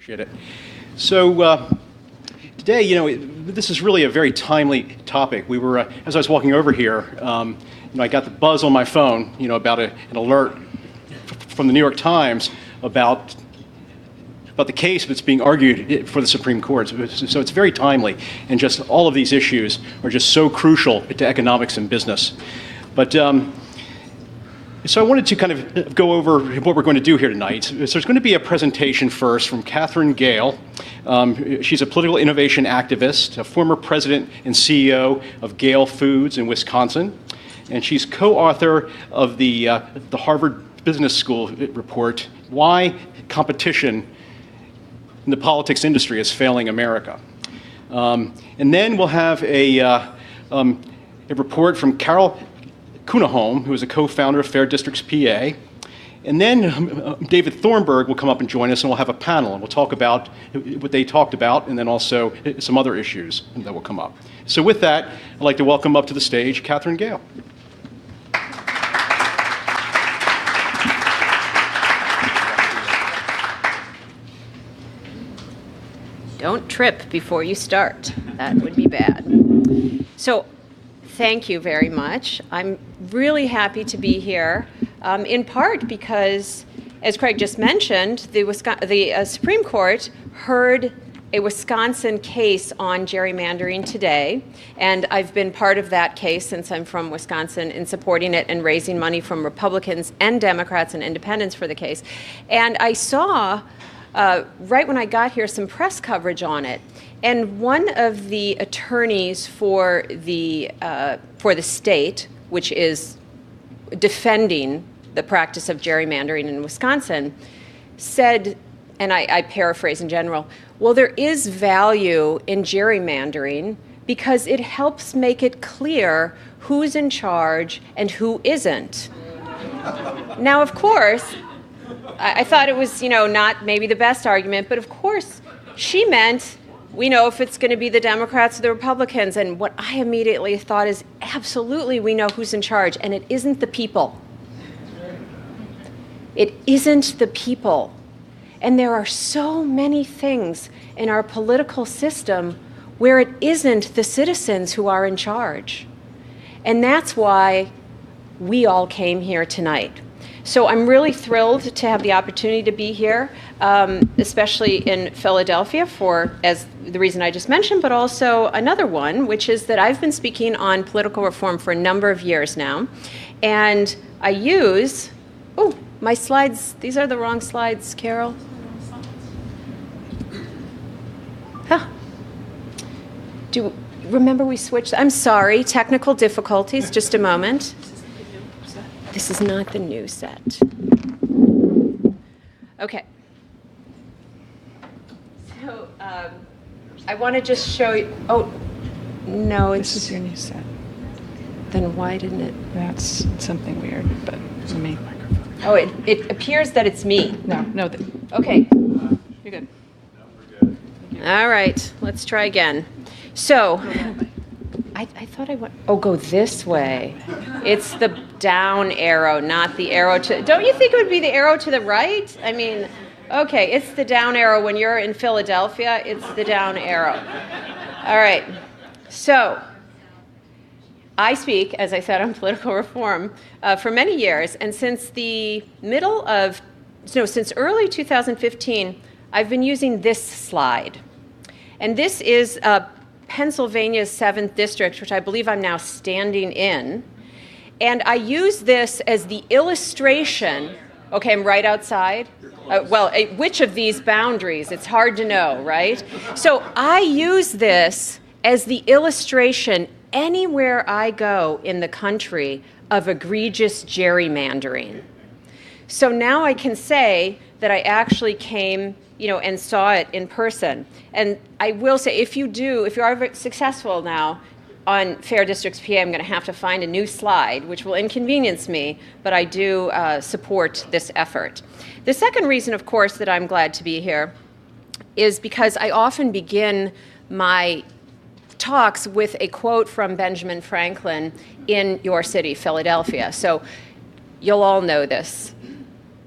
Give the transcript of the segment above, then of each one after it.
Appreciate it. So today, this is really a very timely topic. We were, as I was walking over here, I got the buzz on my phone, about an alert from the New York Times about the case that's being argued for the Supreme Court. So it's very timely, and just all of these issues are just so crucial to economics and business. But so I wanted to kind of go over what we're going to do here tonight. So there's going to be a presentation first from Katherine Gehl. She's a political innovation activist, a former president and CEO of Gehl Foods in Wisconsin, and she's co-author of the Harvard Business School report, Why Competition in the Politics Industry is Failing America. And then we'll have a report from Kuniholm, who is a co-founder of Fair Districts PA. And then David Thornburgh will come up and join us, and we'll have a panel, and we'll talk about what they talked about, and then also some other issues that will come up. So with that, I'd like to welcome up to the stage Katherine Gehl. Don't trip before you start. That would be bad. So, thank you very much. I'm really happy to be here, in part because, as Craig just mentioned, the Supreme Court heard a Wisconsin case on gerrymandering today, and I've been part of that case since I'm from Wisconsin in supporting it and raising money from Republicans and Democrats and independents for the case. And I saw, right when I got here, some press coverage on it. And one of the attorneys for the state, which is defending the practice of gerrymandering in Wisconsin, said, and I paraphrase in general, well, there is value in gerrymandering because it helps make it clear who's in charge and who isn't. Now, of course, I thought it was, not maybe the best argument, but of course, she meant we know if it's going to be the Democrats or the Republicans. And what I immediately thought is, absolutely, we know who's in charge, and it isn't the people. It isn't the people. And there are so many things in our political system where it isn't the citizens who are in charge. And that's why we all came here tonight. So I'm really thrilled to have the opportunity to be here, especially in Philadelphia as the reason I just mentioned, but also another one, which is that I've been speaking on political reform for a number of years now. And I use, my slides, these are the wrong slides, Carol. Remember we switched? I'm sorry, technical difficulties, just a moment. This is not the new set. Okay. So I want to just show you. Oh, no, this is your new set. Then why didn't it? That's something weird, but for me. Oh, it appears that it's me. No. Okay. You're good. All right, let's try again. So. I thought I went, go this way. It's the down arrow, not the arrow to, don't you think it would be the arrow to the right? I mean, okay, it's the down arrow. When you're in Philadelphia, it's the down arrow. All right, so I speak, as I said, on political reform for many years, and since early 2015, I've been using this slide. And this is Pennsylvania's 7th district, which I believe I'm now standing in. And I use this as the illustration. Okay, I'm right outside. Which of these boundaries? It's hard to know, right? So I use this as the illustration anywhere I go in the country of egregious gerrymandering. So now I can say that I actually came and saw it in person. And I will say, if you are successful now on Fair Districts PA, I'm going to have to find a new slide, which will inconvenience me, but I do support this effort. The second reason, of course, that I'm glad to be here is because I often begin my talks with a quote from Benjamin Franklin in your city, Philadelphia. So you'll all know this,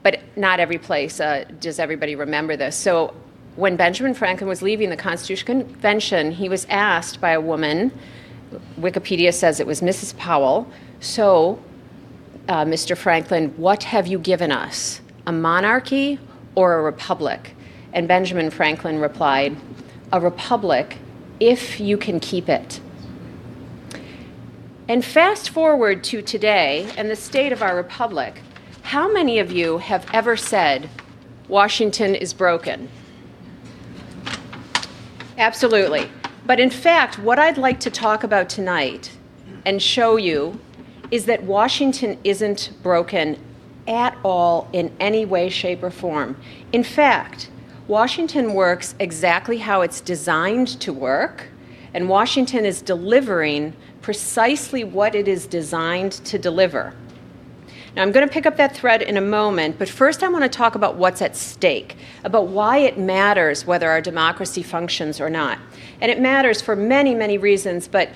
but not every place does everybody remember this. So when Benjamin Franklin was leaving the Constitutional Convention, he was asked by a woman, Wikipedia says it was Mrs. Powell, so, Mr. Franklin, what have you given us, a monarchy or a republic? And Benjamin Franklin replied, a republic if you can keep it. And fast forward to today and the state of our republic, how many of you have ever said, Washington is broken? Absolutely. But in fact, what I'd like to talk about tonight and show you is that Washington isn't broken at all in any way, shape, or form. In fact, Washington works exactly how it's designed to work, and Washington is delivering precisely what it is designed to deliver. Now, I'm going to pick up that thread in a moment, but first I want to talk about what's at stake, about why it matters whether our democracy functions or not. And it matters for many, many reasons, but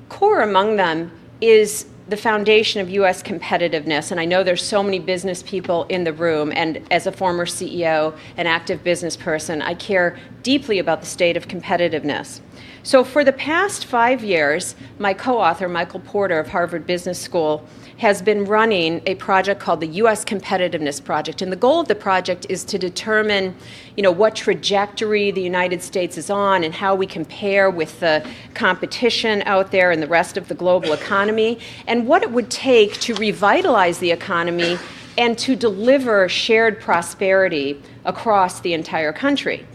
core among them is the foundation of U.S. competitiveness. And I know there's so many business people in the room, and as a former CEO, an active business person, I care deeply about the state of competitiveness. So for the past 5 years, my co-author, Michael Porter of Harvard Business School, has been running a project called the U.S. Competitiveness Project. And the goal of the project is to determine, what trajectory the United States is on and how we compare with the competition out there and the rest of the global economy, and what it would take to revitalize the economy and to deliver shared prosperity across the entire country.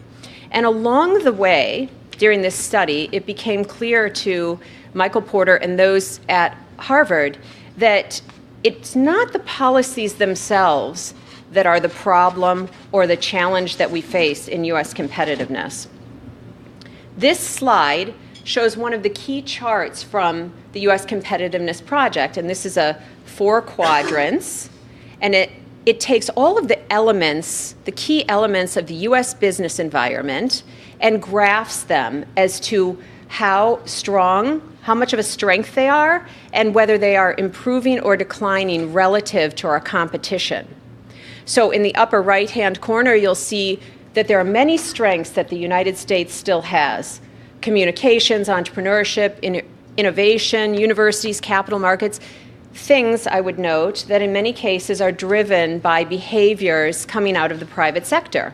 And along the way, during this study, it became clear to Michael Porter and those at Harvard that it's not the policies themselves that are the problem or the challenge that we face in U.S. competitiveness. This slide shows one of the key charts from the U.S. Competitiveness Project, and this is a 4 quadrants, and it takes all of the elements, the key elements of the U.S. business environment, and graphs them as to how much of a strength they are, and whether they are improving or declining relative to our competition. So in the upper right-hand corner, you'll see that there are many strengths that the United States still has: communications, entrepreneurship, innovation, universities, capital markets, things, I would note, that in many cases are driven by behaviors coming out of the private sector.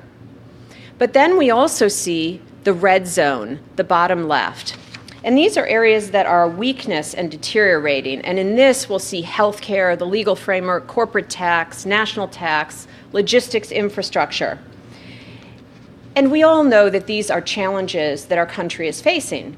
But then we also see the red zone, the bottom left. And these are areas that are weakness and deteriorating. And in this, we'll see healthcare, the legal framework, corporate tax, national tax, logistics infrastructure. And we all know that these are challenges that our country is facing.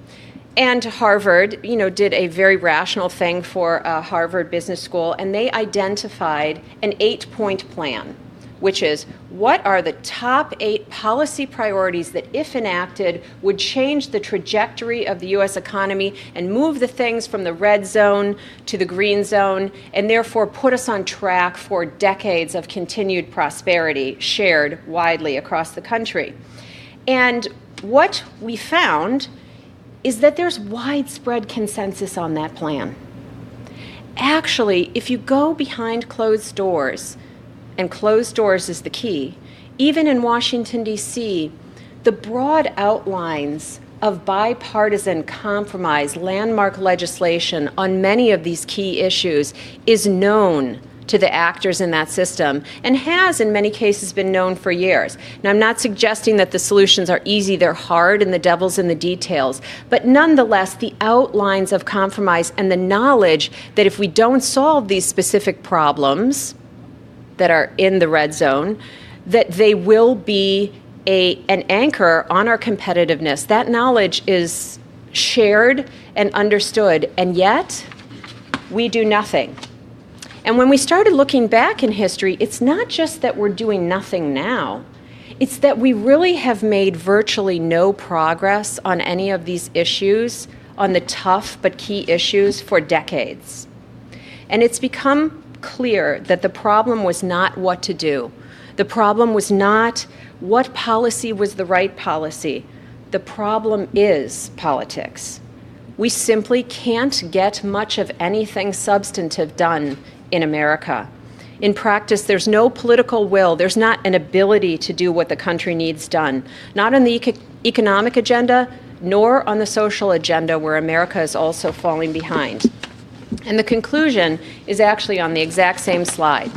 And Harvard, did a very rational thing for Harvard Business School, and they identified an 8-point plan, which is, what are the top 8 policy priorities that, if enacted, would change the trajectory of the U.S. economy and move the things from the red zone to the green zone, and therefore put us on track for decades of continued prosperity shared widely across the country. And what we found is that there's widespread consensus on that plan. Actually, if you go behind closed doors, and closed doors is the key, even in Washington, D.C., the broad outlines of bipartisan compromise, landmark legislation on many of these key issues is known to the actors in that system, and has in many cases been known for years. Now, I'm not suggesting that the solutions are easy, they're hard, and the devil's in the details, but nonetheless, the outlines of compromise and the knowledge that if we don't solve these specific problems that are in the red zone, that they will be an anchor on our competitiveness. That knowledge is shared and understood, and yet we do nothing. And when we started looking back in history, it's not just that we're doing nothing now, it's that we really have made virtually no progress on any of these issues, on the tough but key issues, for decades. And it's become clear that the problem was not what to do. The problem was not what policy was the right policy. The problem is politics. We simply can't get much of anything substantive done in America. In practice, there's no political will. There's not an ability to do what the country needs done, not on the economic agenda, nor on the social agenda, where America is also falling behind. And the conclusion is actually on the exact same slide.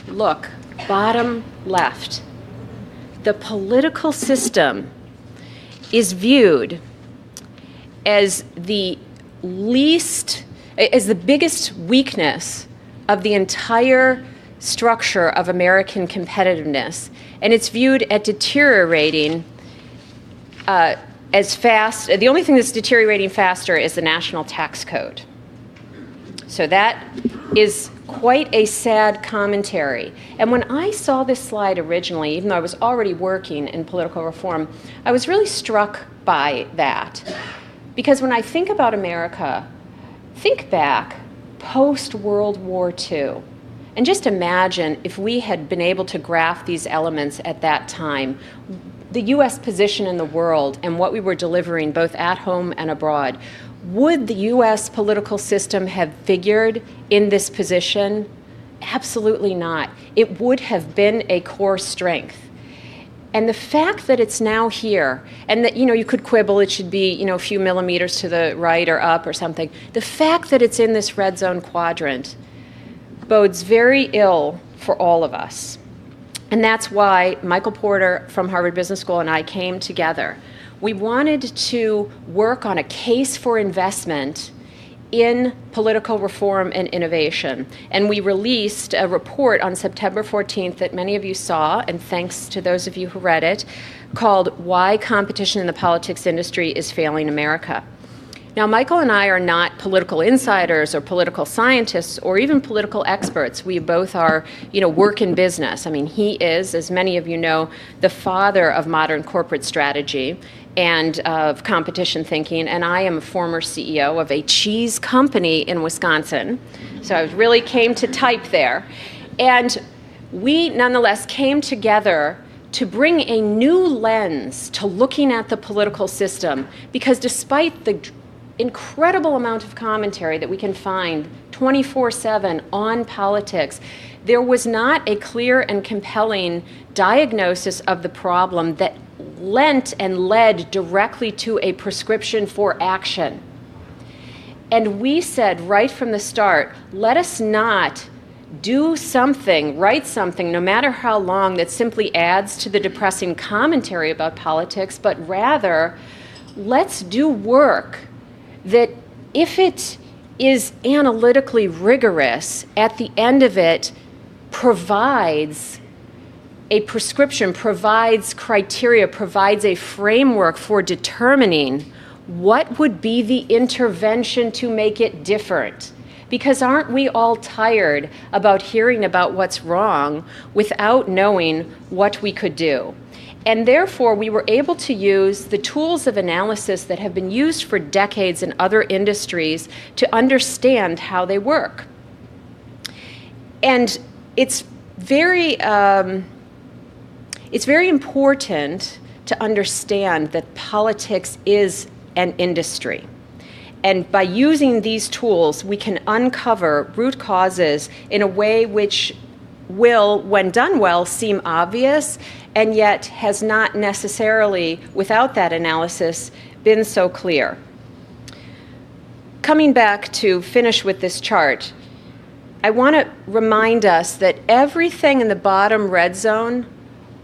Look, bottom left. The political system is viewed as the biggest weakness of the entire structure of American competitiveness. And it's viewed as deteriorating as fast. The only thing that's deteriorating faster is the national tax code. So that is quite a sad commentary. And when I saw this slide originally, even though I was already working in political reform, I was really struck by that. Because when I think about America, think back post-World War II, and just imagine if we had been able to graph these elements at that time, the U.S. position in the world and what we were delivering both at home and abroad. Would the U.S. political system have figured in this position? Absolutely not. It would have been a core strength. And the fact that it's now here, and that, you could quibble, it should be, a few millimeters to the right or up or something. The fact that it's in this red zone quadrant bodes very ill for all of us. And that's why Michael Porter from Harvard Business School and I came together. We wanted to work on a case for investment in political reform and innovation. And we released a report on September 14th that many of you saw, and thanks to those of you who read it, called Why Competition in the Politics Industry is Failing America. Now, Michael and I are not political insiders or political scientists or even political experts. We both are, work in business. I mean, he is, as many of you know, the father of modern corporate strategy and of competition thinking, and I am a former CEO of a cheese company in Wisconsin. So I really came to type there. And we nonetheless came together to bring a new lens to looking at the political system, because despite the incredible amount of commentary that we can find 24/7 on politics, there was not a clear and compelling diagnosis of the problem that lent and led directly to a prescription for action. And we said right from the start, let us not do something, write something, no matter how long, that simply adds to the depressing commentary about politics, but rather let's do work that, if it is analytically rigorous, at the end of it provides a prescription, provides criteria, provides a framework for determining what would be the intervention to make it different. Because aren't we all tired about hearing about what's wrong without knowing what we could do? And therefore, we were able to use the tools of analysis that have been used for decades in other industries to understand how they work. And it's very important to understand that politics is an industry. And by using these tools, we can uncover root causes in a way which will, when done well, seem obvious, and yet has not necessarily, without that analysis, been so clear. Coming back to finish with this chart, I want to remind us that everything in the bottom red zone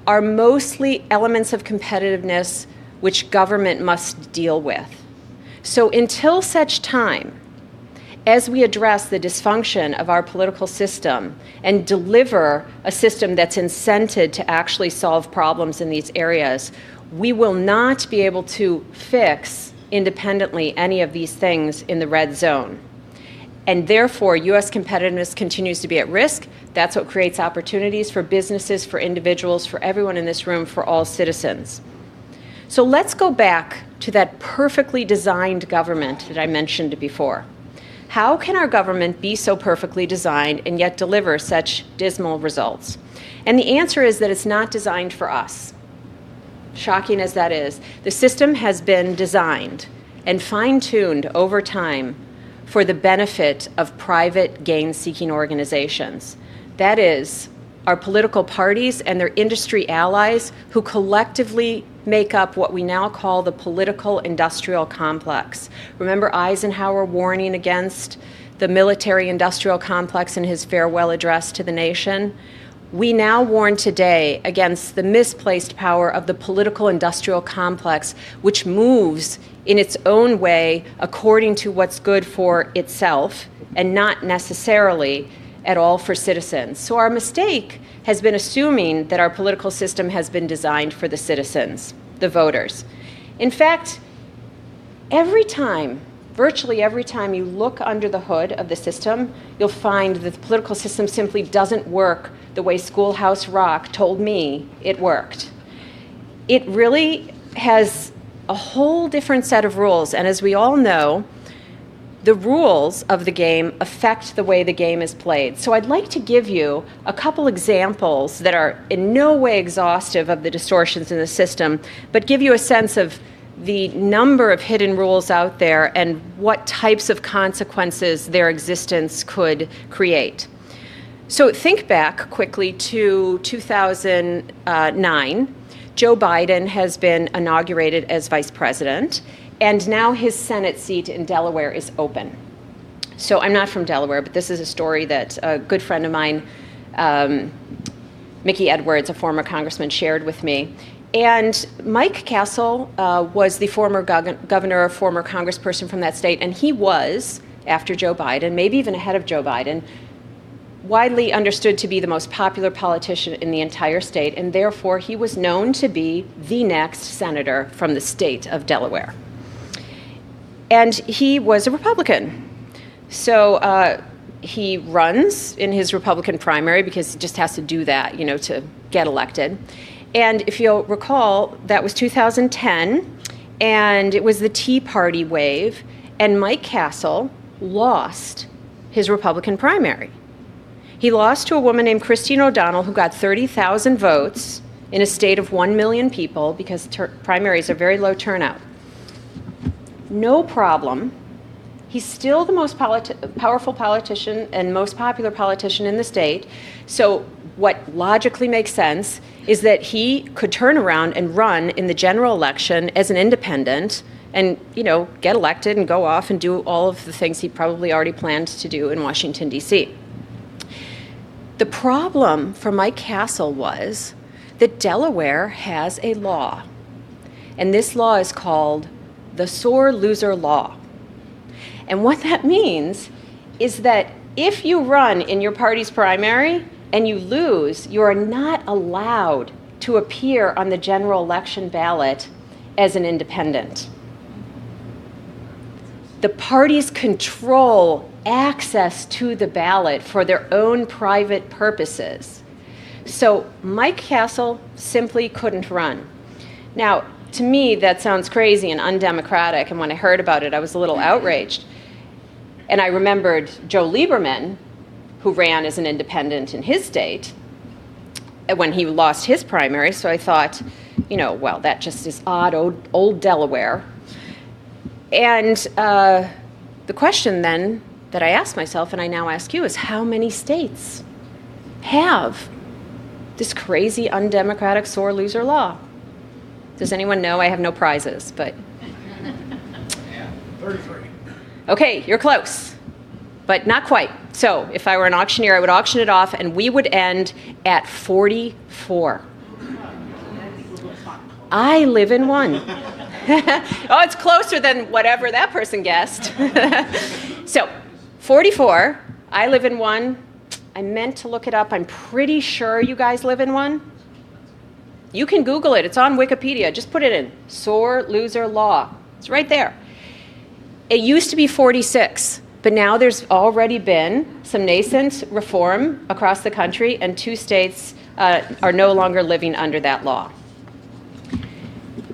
are mostly elements of competitiveness which government must deal with. So until such time as we address the dysfunction of our political system and deliver a system that's incented to actually solve problems in these areas, we will not be able to fix independently any of these things in the red zone. And therefore, U.S. competitiveness continues to be at risk. That's what creates opportunities for businesses, for individuals, for everyone in this room, for all citizens. So let's go back to that perfectly designed government that I mentioned before. How can our government be so perfectly designed and yet deliver such dismal results? And the answer is that it's not designed for us. Shocking as that is, the system has been designed and fine-tuned over time for the benefit of private gain-seeking organizations. That is, our political parties and their industry allies who collectively make up what we now call the political industrial complex. Remember Eisenhower warning against the military industrial complex in his farewell address to the nation? We now warn today against the misplaced power of the political industrial complex, which moves in its own way according to what's good for itself and not necessarily at all for citizens. So our mistake has been assuming that our political system has been designed for the citizens, the voters. In fact, virtually every time you look under the hood of the system, you'll find that the political system simply doesn't work the way Schoolhouse Rock told me it worked. It really has a whole different set of rules, and as we all know, the rules of the game affect the way the game is played. So I'd like to give you a couple examples that are in no way exhaustive of the distortions in the system, but give you a sense of the number of hidden rules out there and what types of consequences their existence could create. So think back quickly to 2009. Joe Biden has been inaugurated as vice president, and now his Senate seat in Delaware is open. So I'm not from Delaware, but this is a story that a good friend of mine, Mickey Edwards, a former congressman, shared with me. And Mike Castle was the former governor, former congressperson from that state, and he was, after Joe Biden, maybe even ahead of Joe Biden, widely understood to be the most popular politician in the entire state, and therefore he was known to be the next senator from the state of Delaware. And he was a Republican. So he runs in his Republican primary because he just has to do that, to get elected. And if you'll recall, that was 2010, and it was the Tea Party wave, and Mike Castle lost his Republican primary. He lost to a woman named Christine O'Donnell, who got 30,000 votes in a state of 1 million people, because primaries are very low turnout. No problem. He's still the most powerful politician and most popular politician in the state. So what logically makes sense is that he could turn around and run in the general election as an independent and, get elected and go off and do all of the things he probably already planned to do in Washington, D.C. The problem for Mike Castle was that Delaware has a law, and this law is called the sore loser law. And what that means is that if you run in your party's primary and you lose, you are not allowed to appear on the general election ballot as an independent. The parties control access to the ballot for their own private purposes. So Mike Castle simply couldn't run. Now, to me, that sounds crazy and undemocratic, and when I heard about it, I was a little outraged. And I remembered Joe Lieberman, who ran as an independent in his state, when he lost his primary, so I thought, well, that just is odd, old Delaware. And the question then that I asked myself, and I now ask you, is how many states have this crazy, undemocratic, sore loser law? Does anyone know? I have no prizes, but... 33. Okay, you're close, but not quite. So if I were an auctioneer, I would auction it off, and we would end at 44. I live in one. Oh, it's closer than whatever that person guessed. So 44, I live in one. I meant to look it up. I'm pretty sure you guys live in one. You can Google it. It's on Wikipedia. Just put it in. Sore loser law. It's right there. It used to be 46, but now there's already been some nascent reform across the country, and 2 states are no longer living under that law.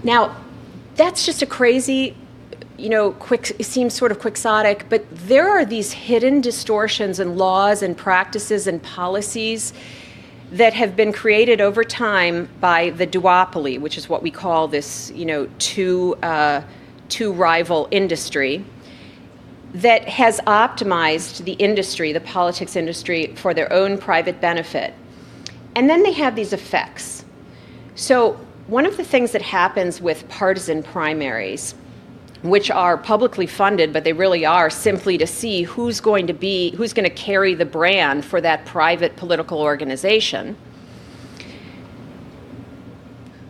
Now, that's just a crazy, it seems sort of quixotic, but there are these hidden distortions in laws and practices and policies that have been created over time by the duopoly, which is what we call this, two rival industry. that has optimized the industry, the politics industry, for their own private benefit. And then they have these effects. So one of the things that happens with partisan primaries, which are publicly funded, but they really are simply to see who's going to carry the brand for that private political organization.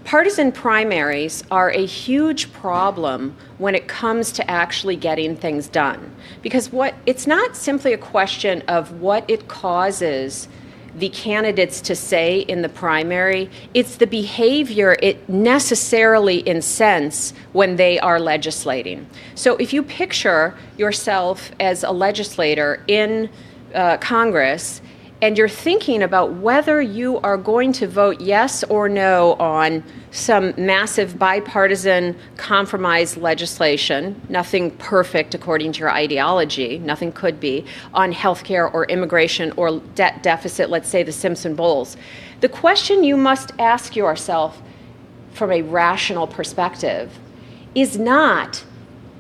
Partisan primaries are a huge problem when it comes to actually getting things done. Because it's not simply a question of what it causes the candidates to say in the primary, it's the behavior it necessarily incents when they are legislating. So if you picture yourself as a legislator in Congress, and you're thinking about whether you are going to vote yes or no on some massive bipartisan compromise legislation, nothing perfect according to your ideology, nothing could be, on healthcare or immigration or debt deficit, let's say the Simpson Bowles. The question you must ask yourself from a rational perspective is not,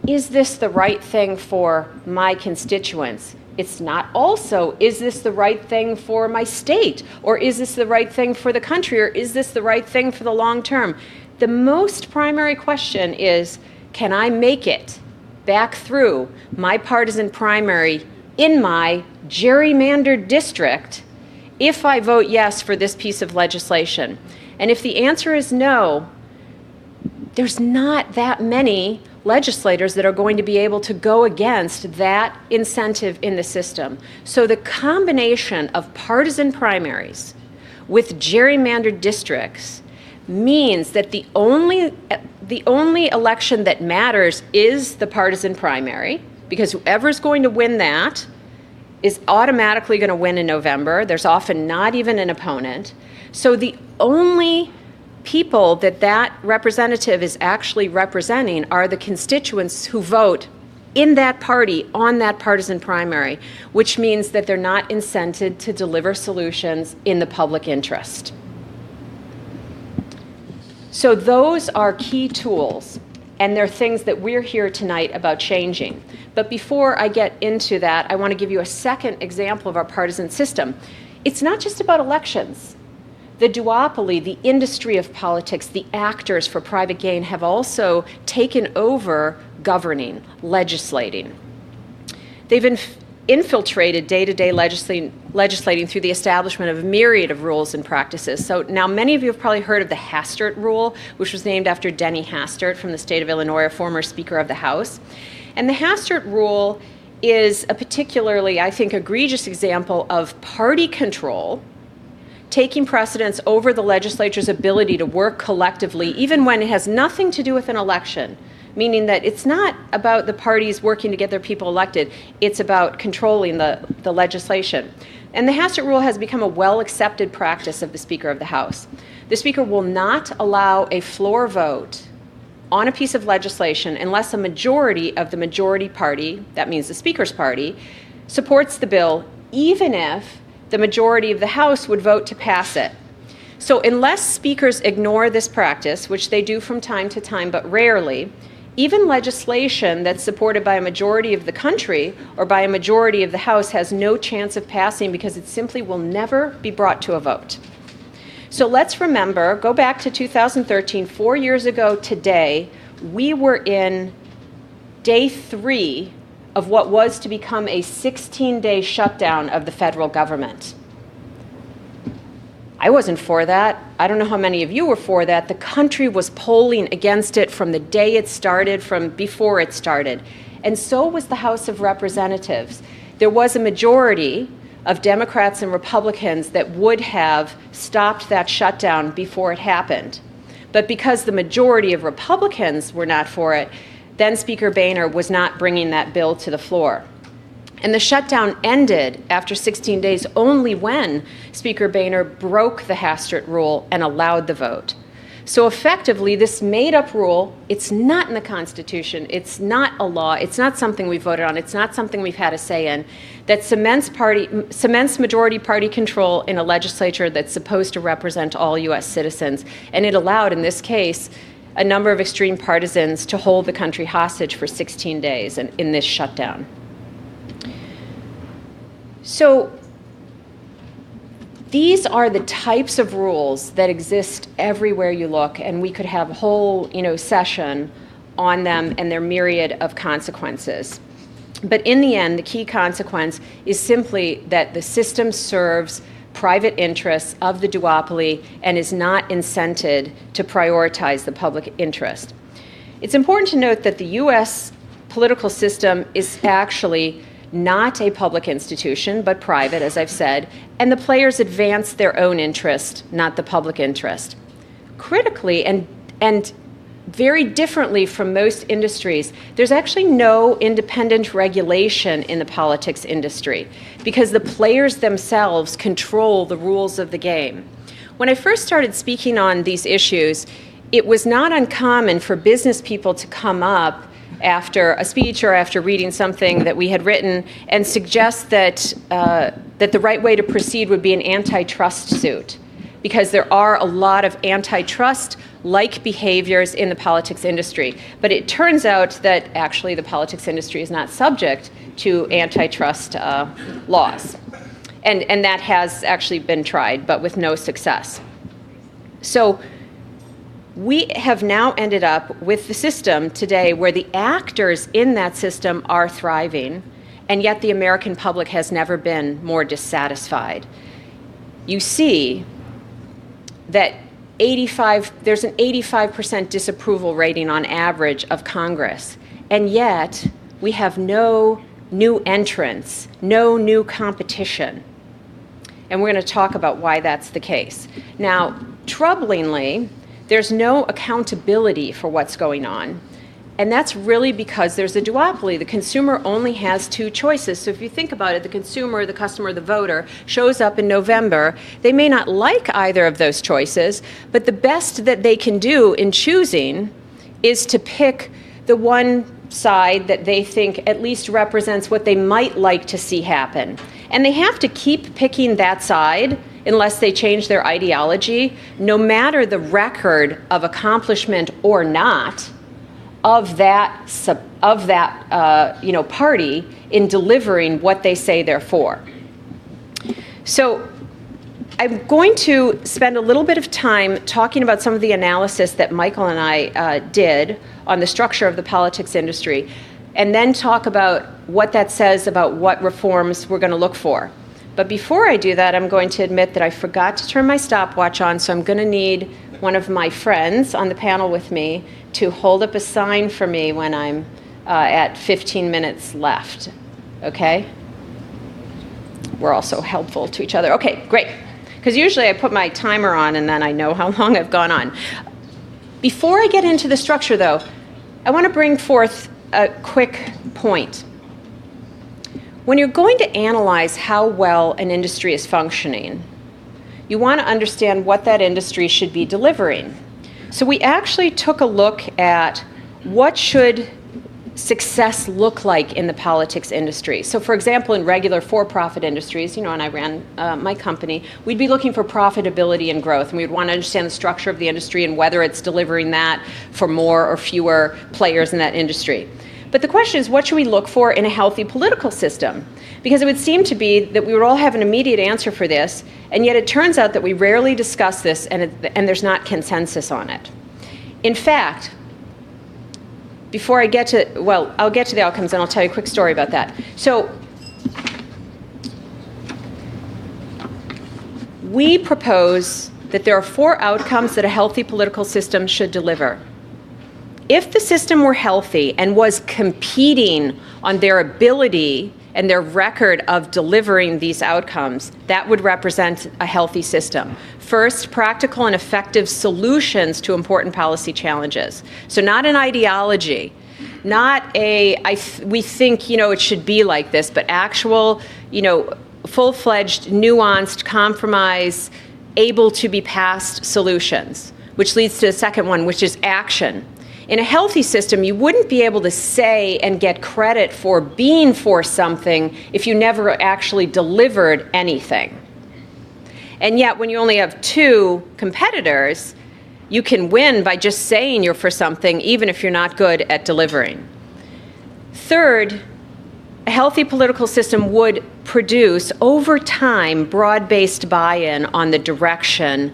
is this the right thing for my constituents? It's not also, is this the right thing for my state? Or is this the right thing for the country? Or is this the right thing for the long term? The most primary question is, can I make it back through my partisan primary in my gerrymandered district if I vote yes for this piece of legislation? And if the answer is no, there's not that many legislators that are going to be able to go against that incentive in the system. So the combination of partisan primaries with gerrymandered districts means that the only election that matters is the partisan primary, because whoever's going to win that is automatically going to win in November. There's often not even an opponent. So the only people that representative is actually representing are the constituents who vote in that party on that partisan primary, which means that they're not incented to deliver solutions in the public interest. So those are key tools, and they're things that we're here tonight about changing. But before I get into that, I want to give you a second example of our partisan system. It's not just about elections. The duopoly, the industry of politics, the actors for private gain have also taken over governing, legislating. They've infiltrated day-to-day legislating through the establishment of a myriad of rules and practices. So now many of you have probably heard of the Hastert Rule, which was named after Denny Hastert from the state of Illinois, a former Speaker of the House. And the Hastert Rule is a particularly, I think, egregious example of party control taking precedence over the legislature's ability to work collectively, even when it has nothing to do with an election, meaning that it's not about the parties working to get their people elected, it's about controlling the legislation. And the Hastert Rule has become a well-accepted practice of the Speaker of the House. The Speaker will not allow a floor vote on a piece of legislation unless a majority of the majority party, that means the Speaker's party, supports the bill, even if the majority of the House would vote to pass it. So unless speakers ignore this practice, which they do from time to time, but rarely, even legislation that's supported by a majority of the country or by a majority of the House has no chance of passing because it simply will never be brought to a vote. So let's remember, go back to 2013, 4 years ago today, we were in day 3 of what was to become a 16-day shutdown of the federal government. I wasn't for that. I don't know how many of you were for that. The country was polling against it from the day it started, from before it started. And so was the House of Representatives. There was a majority of Democrats and Republicans that would have stopped that shutdown before it happened. But because the majority of Republicans were not for it, then Speaker Boehner was not bringing that bill to the floor. And the shutdown ended after 16 days only when Speaker Boehner broke the Hastert Rule and allowed the vote. So effectively, this made-up rule, it's not in the Constitution, it's not a law, it's not something we voted on, it's not something we've had a say in, that cements majority party control in a legislature that's supposed to represent all U.S. citizens. And it allowed, in this case, a number of extreme partisans to hold the country hostage for 16 days in this shutdown. So these are the types of rules that exist everywhere you look, and we could have a whole, session on them and their myriad of consequences. But in the end, the key consequence is simply that the system serves private interests of the duopoly and is not incented to prioritize the public interest. It's important to note that the U.S. political system is actually not a public institution, but private, as I've said, and the players advance their own interest, not the public interest. Critically, and very differently from most industries, there's actually no independent regulation in the politics industry because the players themselves control the rules of the game. When I first started speaking on these issues, it was not uncommon for business people to come up after a speech or after reading something that we had written and suggest that the right way to proceed would be an antitrust suit, because there are a lot of antitrust-like behaviors in the politics industry. But it turns out that actually the politics industry is not subject to antitrust laws. And that has actually been tried, but with no success. So we have now ended up with the system today where the actors in that system are thriving, and yet the American public has never been more dissatisfied. You see that there's an 85% disapproval rating on average of Congress, and yet we have no new entrants, no new competition. And we're going to talk about why that's the case. Now, troublingly, there's no accountability for what's going on. And that's really because there's a duopoly. The consumer only has two choices. So if you think about it, the consumer, the customer, the voter shows up in November. They may not like either of those choices, but the best that they can do in choosing is to pick the one side that they think at least represents what they might like to see happen. And they have to keep picking that side unless they change their ideology, no matter the record of accomplishment or not of that party in delivering what they say they're for. So I'm going to spend a little bit of time talking about some of the analysis that Michael and I did on the structure of the politics industry, and then talk about what that says about what reforms we're going to look for. But before I do that, I'm going to admit that I forgot to turn my stopwatch on, so I'm going to need one of my friends on the panel with me to hold up a sign for me when I'm at 15 minutes left, okay? We're also helpful to each other. Okay, great. Because usually I put my timer on and then I know how long I've gone on. Before I get into the structure, though, I want to bring forth a quick point. When you're going to analyze how well an industry is functioning, you want to understand what that industry should be delivering. So we actually took a look at what should success look like in the politics industry. So for example, in regular for-profit industries, and I ran my company, we'd be looking for profitability and growth, and we would want to understand the structure of the industry and whether it's delivering that for more or fewer players in that industry. But the question is, what should we look for in a healthy political system? Because it would seem to be that we would all have an immediate answer for this, and yet it turns out that we rarely discuss this, and there's not consensus on it. In fact, before I get to, well, I'll get to the outcomes, and I'll tell you a quick story about that. So we propose that there are 4 outcomes that a healthy political system should deliver. If the system were healthy and was competing on their ability and their record of delivering these outcomes, that would represent a healthy system. First, practical and effective solutions to important policy challenges. So not an ideology, not we think, it should be like this, but actual, full-fledged, nuanced, compromise, able to be passed solutions, which leads to the second one, which is action. In a healthy system, you wouldn't be able to say and get credit for being for something if you never actually delivered anything. And yet, when you only have 2 competitors, you can win by just saying you're for something, even if you're not good at delivering. Third, a healthy political system would produce, over time, broad-based buy-in on the direction,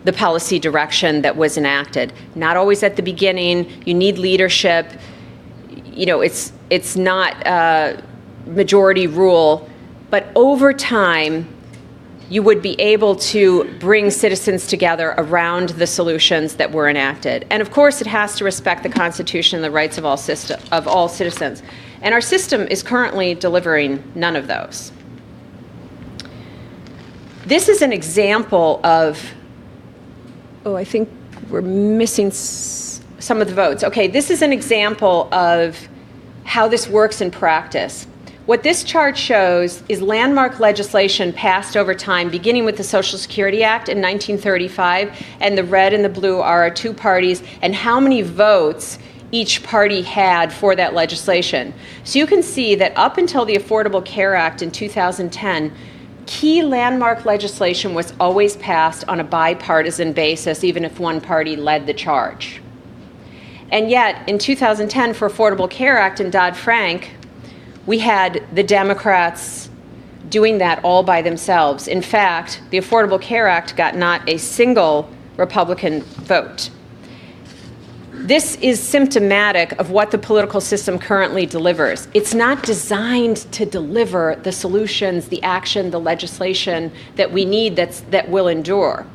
the policy direction that was enacted. Not always at the beginning. You need leadership. You know, it's not majority rule, but over time, you would be able to bring citizens together around the solutions that were enacted. And of course, it has to respect the Constitution and the rights of all citizens. And our system is currently delivering none of those. This is an example of, oh, I think we're missing some of the votes. Okay, this is an example of how this works in practice. What this chart shows is landmark legislation passed over time, beginning with the Social Security Act in 1935, and the red and the blue are our two parties, and how many votes each party had for that legislation. So you can see that up until the Affordable Care Act in 2010, key landmark legislation was always passed on a bipartisan basis, even if one party led the charge. And yet, in 2010, for Affordable Care Act and Dodd-Frank, we had the Democrats doing that all by themselves. In fact, the Affordable Care Act got not a single Republican vote. This is symptomatic of what the political system currently delivers. It's not designed to deliver the solutions, the action, the legislation that we need that will endure.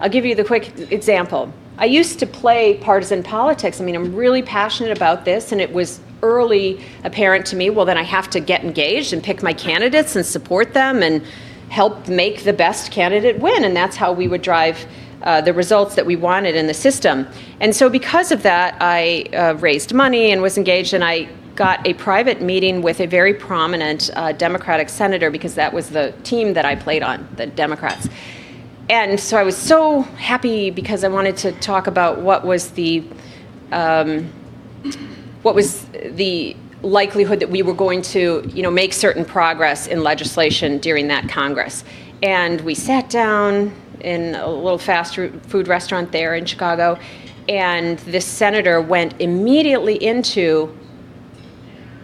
I'll give you the quick example. I used to play partisan politics. I mean, I'm really passionate about this, and it was early apparent to me, well, then I have to get engaged and pick my candidates and support them and help make the best candidate win. And that's how we would drive the results that we wanted in the system. And so because of that, I raised money and was engaged, and I got a private meeting with a very prominent Democratic senator, because that was the team that I played on, the Democrats. And so I was so happy because I wanted to talk about what was the likelihood that we were going to, make certain progress in legislation during that Congress. And we sat down in a little fast food restaurant there in Chicago, and this senator went immediately into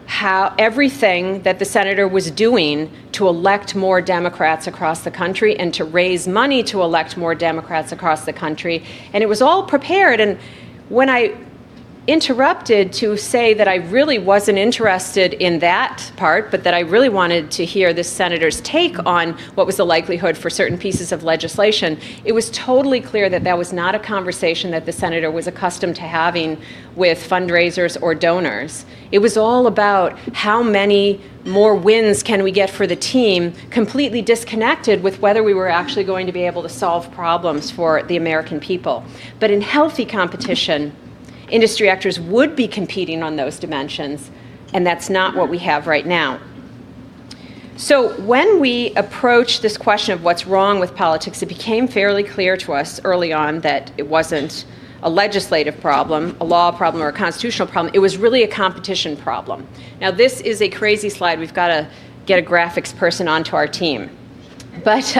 how everything that the senator was doing to elect more Democrats across the country and to raise money to elect more Democrats across the country. And it was all prepared. And when I interrupted to say that I really wasn't interested in that part, but that I really wanted to hear this senator's take on what was the likelihood for certain pieces of legislation, it was totally clear that that was not a conversation that the senator was accustomed to having with fundraisers or donors. It was all about how many more wins can we get for the team, completely disconnected with whether we were actually going to be able to solve problems for the American people. But in healthy competition, industry actors would be competing on those dimensions, and that's not what we have right now. So when we approached this question of what's wrong with politics, it became fairly clear to us early on that it wasn't a legislative problem, a law problem, or a constitutional problem. It was really a competition problem. Now, this is a crazy slide. We've got to get a graphics person onto our team. But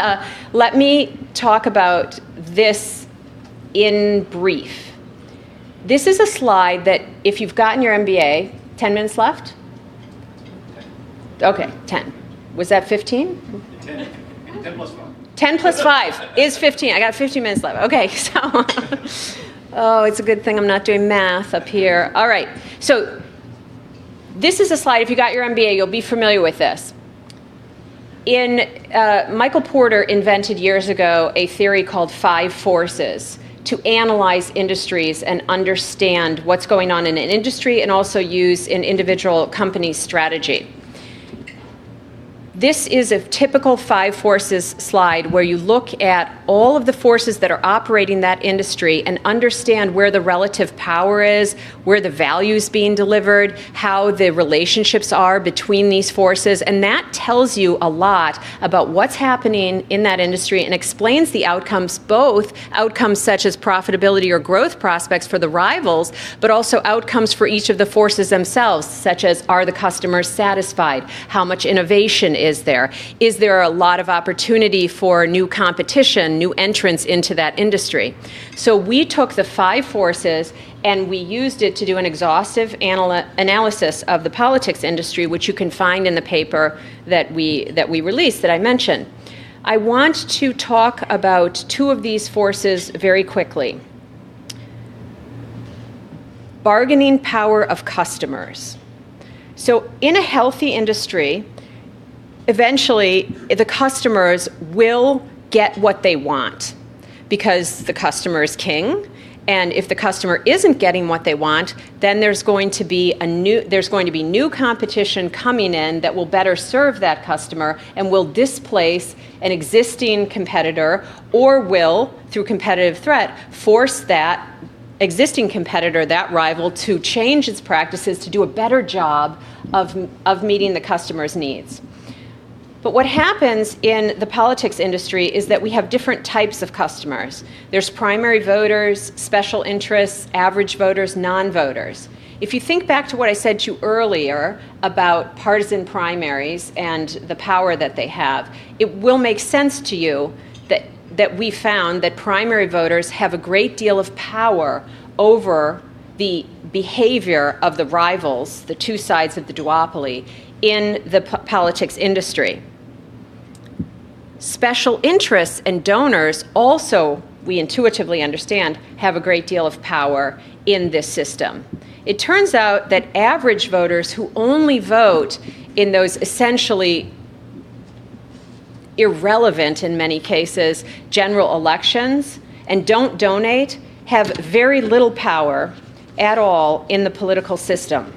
let me talk about this in brief. This is a slide that, if you've gotten your MBA, 10 minutes left? Okay, 10. Was that 15? 10 plus 5. 10 plus 5 is 15. I got 15 minutes left. Okay, so, oh, it's a good thing I'm not doing math up here. All right, so this is a slide. If you got your MBA, you'll be familiar with this. Michael Porter invented years ago a theory called 5 forces to analyze industries and understand what's going on in an industry, and also use an individual company's strategy. This is a typical 5 forces slide where you look at all of the forces that are operating that industry and understand where the relative power is, where the value is being delivered, how the relationships are between these forces. And that tells you a lot about what's happening in that industry and explains the outcomes, both outcomes such as profitability or growth prospects for the rivals, but also outcomes for each of the forces themselves, such as, are the customers satisfied? How much innovation is there? Is there a lot of opportunity for new competition, new entrants into that industry? So we took the 5 forces And we used it to do an exhaustive analysis of the politics industry, which you can find in the paper that we released that I mentioned. I want to talk about two of these forces very quickly. Bargaining power of customers. So in a healthy industry, eventually the customers will get what they want because the customer is king. And if the customer isn't getting what they want, then there's going to be new competition coming in that will better serve that customer and will displace an existing competitor, or will, through competitive threat, force that existing competitor, that rival, to change its practices to do a better job of meeting the customer's needs. But what happens in the politics industry is that we have different types of customers. There's primary voters, special interests, average voters, non-voters. If you think back to what I said to you earlier about partisan primaries and the power that they have, it will make sense to you that we found that primary voters have a great deal of power over the behavior of the rivals, the two sides of the duopoly, in the politics industry. Special interests and donors also, we intuitively understand, have a great deal of power in this system. It turns out that average voters who only vote in those essentially irrelevant, in many cases, general elections and don't donate have very little power at all in the political system.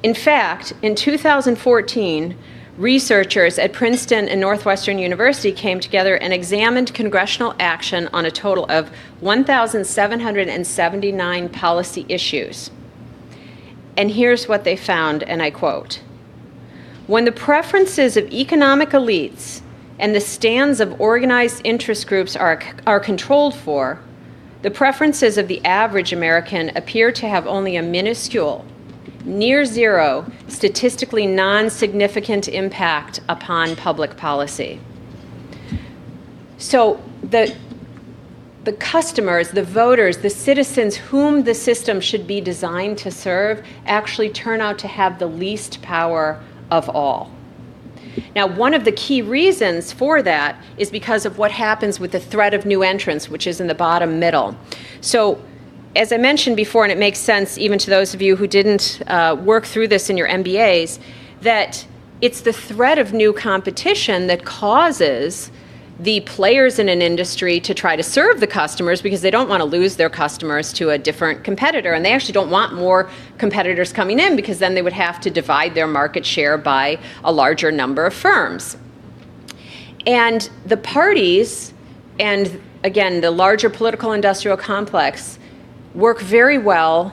In fact, in 2014, researchers at Princeton and Northwestern University came together and examined congressional action on a total of 1,779 policy issues. And here's what they found, and I quote, "When the preferences of economic elites and the stands of organized interest groups are controlled for, the preferences of the average American appear to have only a minuscule, near zero, statistically non-significant impact upon public policy." So the customers, the voters, the citizens whom the system should be designed to serve actually turn out to have the least power of all. Now, one of the key reasons for that is because of what happens with the threat of new entrants, which is in the bottom middle. So, as I mentioned before, and it makes sense even to those of you who didn't work through this in your MBAs, that it's the threat of new competition that causes the players in an industry to try to serve the customers because they don't want to lose their customers to a different competitor. And they actually don't want more competitors coming in because then they would have to divide their market share by a larger number of firms. And the parties, and again, the larger political industrial complex, work very well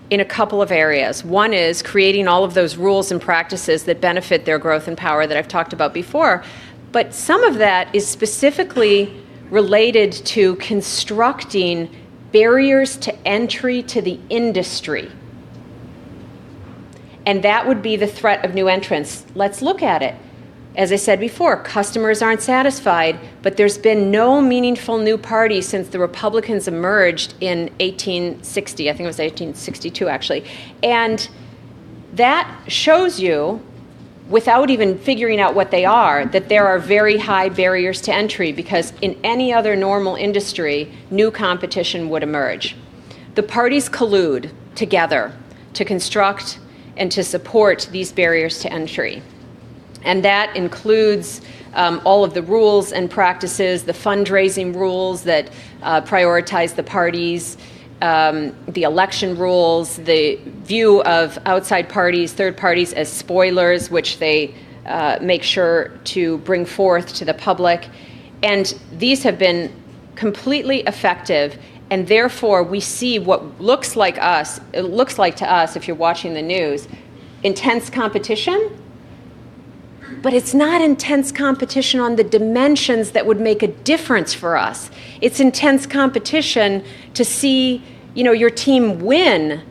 in a couple of areas. One is creating all of those rules and practices that benefit their growth and power that I've talked about before. But some of that is specifically related to constructing barriers to entry to the industry. And that would be the threat of new entrants. Let's look at it. As I said before, customers aren't satisfied, but there's been no meaningful new party since the Republicans emerged in 1860. I think it was 1862, actually. And that shows you, without even figuring out what they are, that there are very high barriers to entry because in any other normal industry, new competition would emerge. The parties collude together to construct and to support these barriers to entry. And that includes all of the rules and practices, the fundraising rules that prioritize the parties, the election rules, the view of outside parties, third parties as spoilers, which they make sure to bring forth to the public. And these have been completely effective, and therefore we see what looks like to us, if you're watching the news, intense competition. But it's not intense competition on the dimensions that would make a difference for us. It's intense competition to see, your team win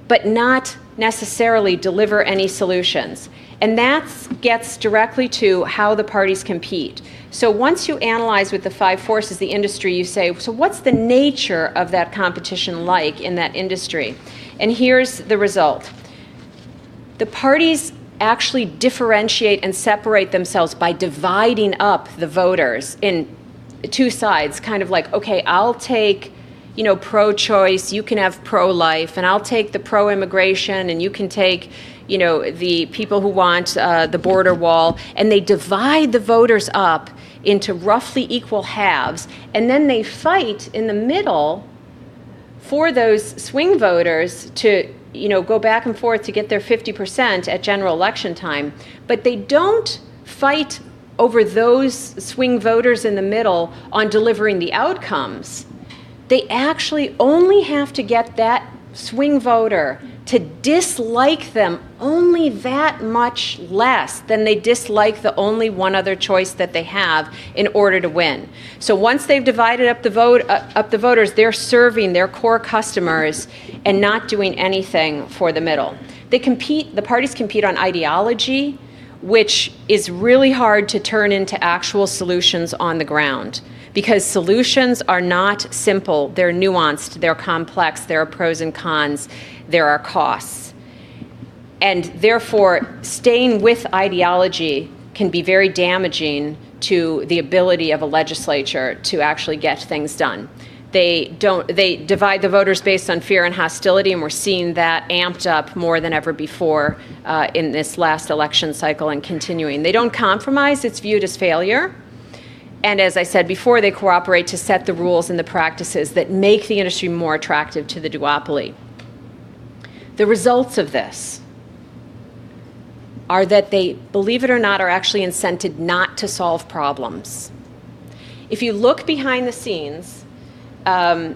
but not necessarily deliver any solutions. And that gets directly to how the parties compete. So once you analyze with the 5 forces the industry, you say, so what's the nature of that competition like in that industry? And here's the result. The parties actually differentiate and separate themselves by dividing up the voters in 2 sides, kind of like, okay, I'll take, pro-choice, you can have pro-life, and I'll take the pro-immigration, and you can take, the people who want the border wall, and they divide the voters up into roughly equal halves, and then they fight in the middle for those swing voters to go back and forth to get their 50% at general election time. But they don't fight over those swing voters in the middle on delivering the outcomes. They actually only have to get that swing voter to dislike them only that much less than they dislike the only one other choice that they have in order to win. So once they've divided up the voters, they're serving their core customers and not doing anything for the middle. The parties compete on ideology, which is really hard to turn into actual solutions on the ground, because solutions are not simple. They're nuanced, they're complex, there are pros and cons, there are costs. And therefore, staying with ideology can be very damaging to the ability of a legislature to actually get things done. They divide the voters based on fear and hostility, and we're seeing that amped up more than ever before in this last election cycle and continuing. They don't compromise, it's viewed as failure. And as I said before, they cooperate to set the rules and the practices that make the industry more attractive to the duopoly. The results of this are that they, believe it or not, are actually incented not to solve problems. If you look behind the scenes, and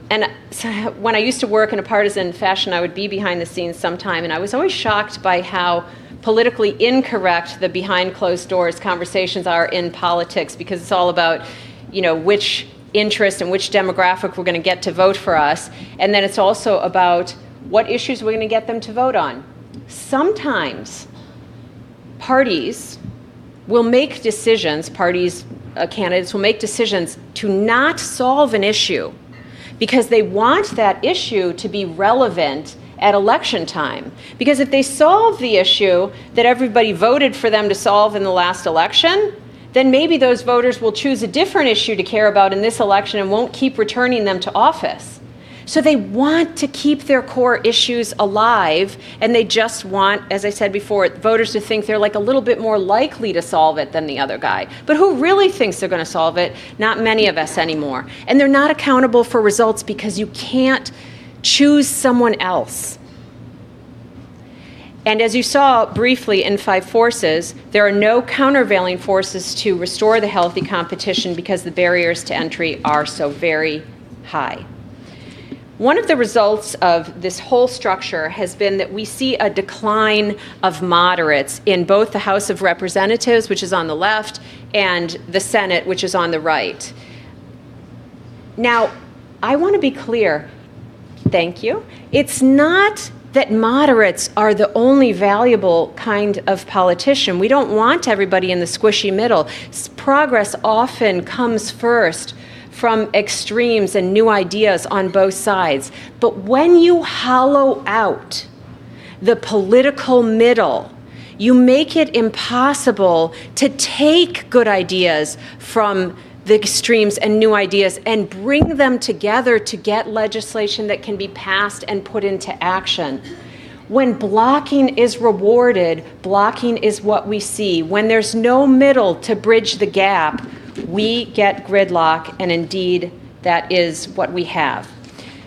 when I used to work in a partisan fashion, I would be behind the scenes sometime, and I was always shocked by how politically incorrect the behind closed doors conversations are in politics, because it's all about, which interest and which demographic we're going to get to vote for us, and then it's also about what issues we're going to get them to vote on. Sometimes parties will make decisions, candidates will make decisions to not solve an issue because they want that issue to be relevant at election time. Because if they solve the issue that everybody voted for them to solve in the last election, then maybe those voters will choose a different issue to care about in this election and won't keep returning them to office. So they want to keep their core issues alive, and they just want, as I said before, voters to think they're like a little bit more likely to solve it than the other guy. But who really thinks they're going to solve it? Not many of us anymore. And they're not accountable for results because you can't choose someone else. And as you saw briefly in 5 forces, there are no countervailing forces to restore the healthy competition because the barriers to entry are so very high. One of the results of this whole structure has been that we see a decline of moderates in both the House of Representatives, which is on the left, and the Senate, which is on the right. Now, I want to be clear. Thank you. It's not that moderates are the only valuable kind of politician. We don't want everybody in the squishy middle. Progress often comes first from extremes and new ideas on both sides. But when you hollow out the political middle, you make it impossible to take good ideas from the extremes and new ideas and bring them together to get legislation that can be passed and put into action. When blocking is rewarded, blocking is what we see. When there's no middle to bridge the gap, we get gridlock, and indeed, that is what we have.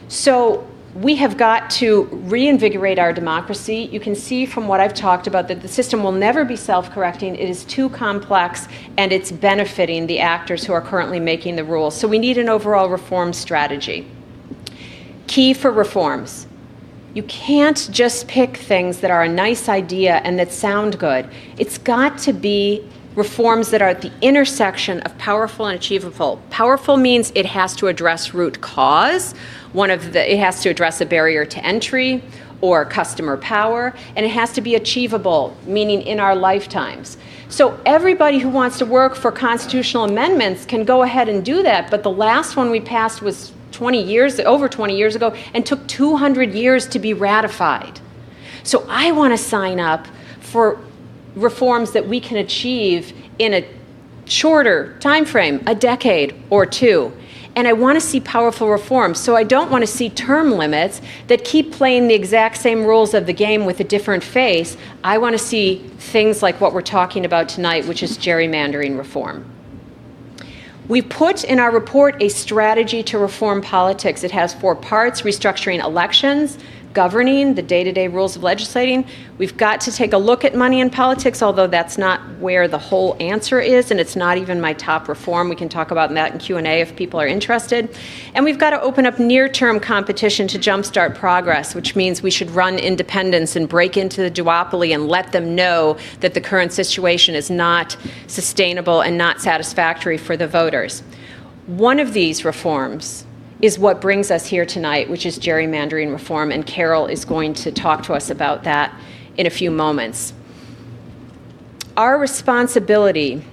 So we have got to reinvigorate our democracy. You can see from what I've talked about that the system will never be self-correcting. It is too complex, and it's benefiting the actors who are currently making the rules. So we need an overall reform strategy. Key for reforms. You can't just pick things that are a nice idea and that sound good. It's got to be reforms that are at the intersection of powerful and achievable. Powerful means it has to address root cause. It has to address a barrier to entry, or customer power, and it has to be achievable, meaning in our lifetimes. So everybody who wants to work for constitutional amendments can go ahead and do that, but the last one we passed was over 20 years ago, and took 200 years to be ratified. So I want to sign up for reforms that we can achieve in a shorter time frame, a decade or two. And I want to see powerful reforms. So I don't want to see term limits that keep playing the exact same rules of the game with a different face. I want to see things like what we're talking about tonight, which is gerrymandering reform. We put in our report a strategy to reform politics. It has 4 parts: restructuring elections, governing the day-to-day rules of legislating. We've got to take a look at money in politics, although that's not where the whole answer is, and it's not even my top reform. We can talk about that in Q&A if people are interested. And we've got to open up near-term competition to jumpstart progress, which means we should run independents and break into the duopoly and let them know that the current situation is not sustainable and not satisfactory for the voters. One of these reforms is what brings us here tonight, which is gerrymandering reform, and Carol is going to talk to us about that in a few moments. Our responsibility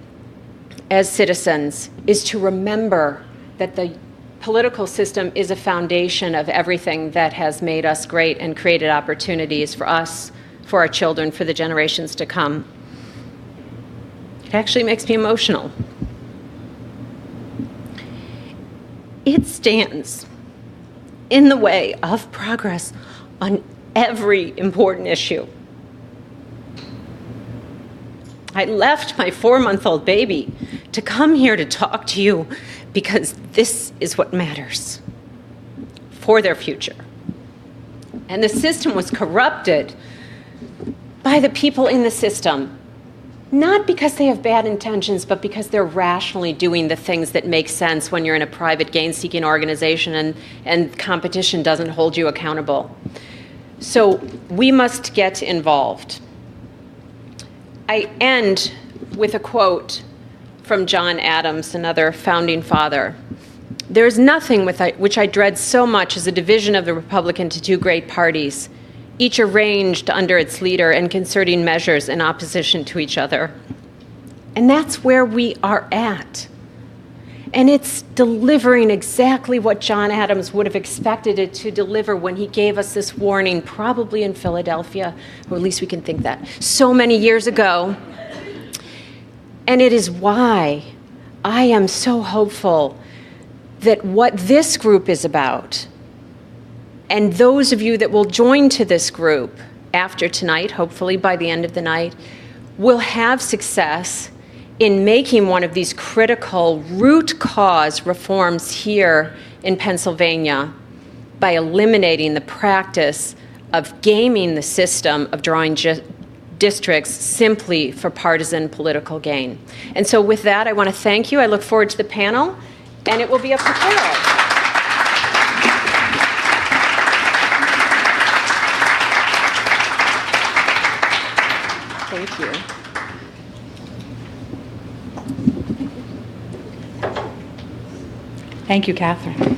as citizens is to remember that the political system is a foundation of everything that has made us great and created opportunities for us, for our children, for the generations to come. It actually makes me emotional. It stands in the way of progress on every important issue. I left my 4-month-old baby to come here to talk to you because this is what matters for their future. And the system was corrupted by the people in the system, not because they have bad intentions, but because they're rationally doing the things that make sense when you're in a private gain-seeking organization and competition doesn't hold you accountable. So we must get involved. I end with a quote from John Adams, another founding father. "There is nothing which I dread so much as a division of the Republic into 2 great parties, each arranged under its leader and concerting measures in opposition to each other." And that's where we are at. And it's delivering exactly what John Adams would have expected it to deliver when he gave us this warning, probably in Philadelphia, or at least we can think that, so many years ago. And it is why I am so hopeful that what this group is about, and those of you that will join to this group after tonight, hopefully by the end of the night, will have success in making one of these critical root cause reforms here in Pennsylvania by eliminating the practice of gaming the system of drawing districts simply for partisan political gain. And so with that, I want to thank you. I look forward to the panel, and it will be up to Carol. Thank you. Thank you, Catherine.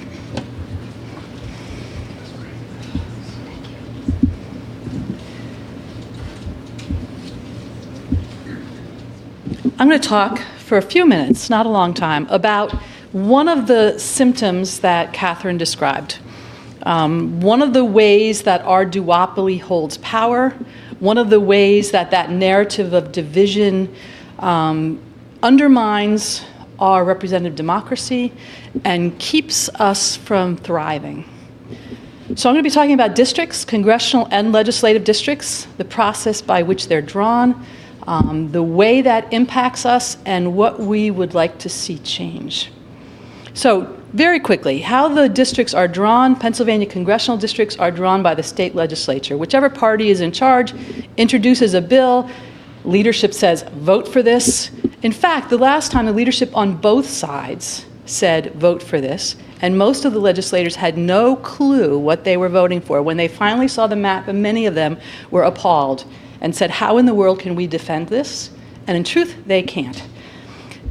I'm going to talk for a few minutes, not a long time, about one of the symptoms that Catherine described. One of the ways that our duopoly holds power, one of the ways that that narrative of division undermines our representative democracy and keeps us from thriving. So I'm going to be talking about districts, congressional and legislative districts, the process by which they're drawn, the way that impacts us, and what we would like to see change. So very quickly, how the districts are drawn. Pennsylvania congressional districts are drawn by the state legislature. Whichever party is in charge introduces a bill. Leadership says, vote for this. In fact, the last time the leadership on both sides said, vote for this, and most of the legislators had no clue what they were voting for. When they finally saw the map, and many of them were appalled and said, how in the world can we defend this? And in truth, they can't.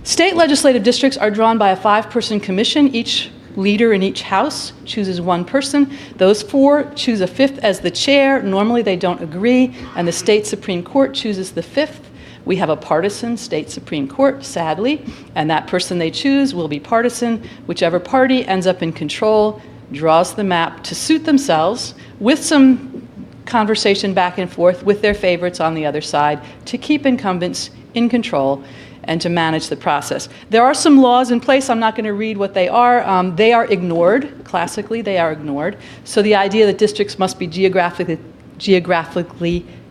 State legislative districts are drawn by a 5-person commission. Each leader in each house chooses one person. Those 4 choose a 5th as the chair. Normally they don't agree, and the state Supreme Court chooses the 5th. We have a partisan state Supreme Court, sadly, and that person they choose will be partisan. Whichever party ends up in control draws the map to suit themselves, with some conversation back and forth with their favorites on the other side, to keep incumbents in control and to manage the process. There are some laws in place. I'm not going to read what they are. They are ignored. Classically, they are ignored. So the idea that districts must be geographically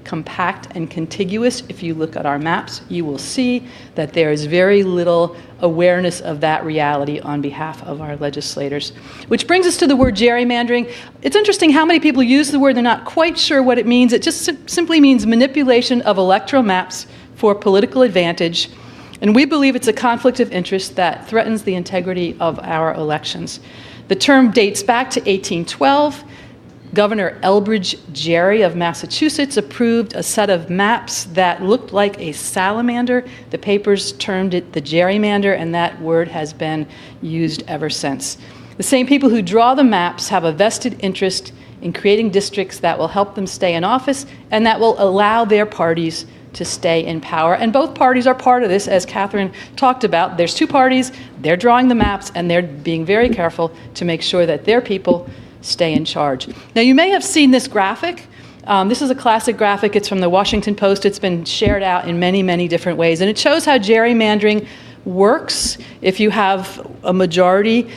compact and contiguous, if you look at our maps, you will see that there is very little awareness of that reality on behalf of our legislators. Which brings us to the word gerrymandering. It's interesting how many people use the word, they're not quite sure what it means. It just simply means manipulation of electoral maps for political advantage. And we believe it's a conflict of interest that threatens the integrity of our elections. The term dates back to 1812. Governor Elbridge Gerry of Massachusetts approved a set of maps that looked like a salamander. The papers termed it the gerrymander, and that word has been used ever since. The same people who draw the maps have a vested interest in creating districts that will help them stay in office and that will allow their parties to stay in power. And both parties are part of this, as Katherine talked about. There's 2 parties, they're drawing the maps, and they're being very careful to make sure that their people stay in charge. Now, you may have seen this graphic. This is a classic graphic. It's from the Washington Post. It's been shared out in many, many different ways. And it shows how gerrymandering works. If you have a majority,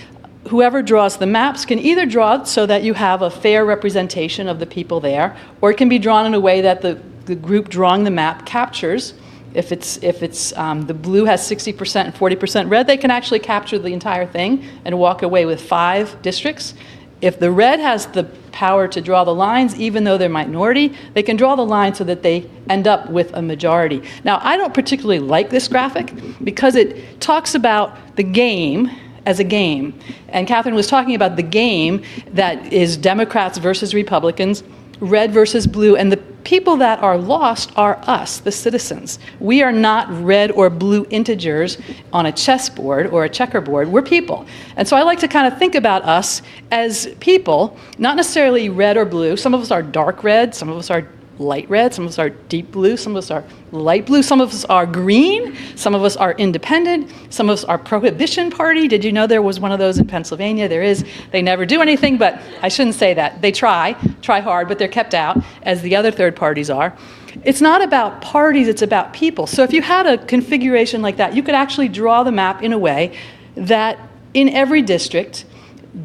whoever draws the maps can either draw it so that you have a fair representation of the people there, or it can be drawn in a way that the group drawing the map captures. If the blue has 60% and 40% red, they can actually capture the entire thing and walk away with 5 districts. If the red has the power to draw the lines, even though they're minority, they can draw the line so that they end up with a majority. Now, I don't particularly like this graphic because it talks about the game as a game. And Katherine was talking about the game that is Democrats versus Republicans, red versus blue, and the people that are lost are us, the citizens. We are not red or blue integers on a chessboard or a checkerboard. We're people. And so I like to kind of think about us as people, not necessarily red or blue. Some of us are dark red, some of us are light red, some of us are deep blue, some of us are light blue, some of us are green, some of us are independent, some of us are prohibition party. Did you know there was one of those in Pennsylvania? There is. They never do anything, but I shouldn't say that. They try hard, but they're kept out, as the other third parties are. It's not about parties, it's about people. So if you had a configuration like that, you could actually draw the map in a way that in every district,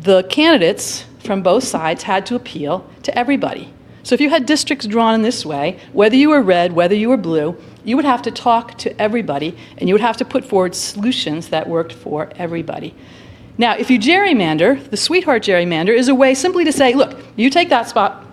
the candidates from both sides had to appeal to everybody. So if you had districts drawn in this way, whether you were red, whether you were blue, you would have to talk to everybody, and you would have to put forward solutions that worked for everybody. Now, if you gerrymander, the sweetheart gerrymander is a way simply to say, look, you take that spot,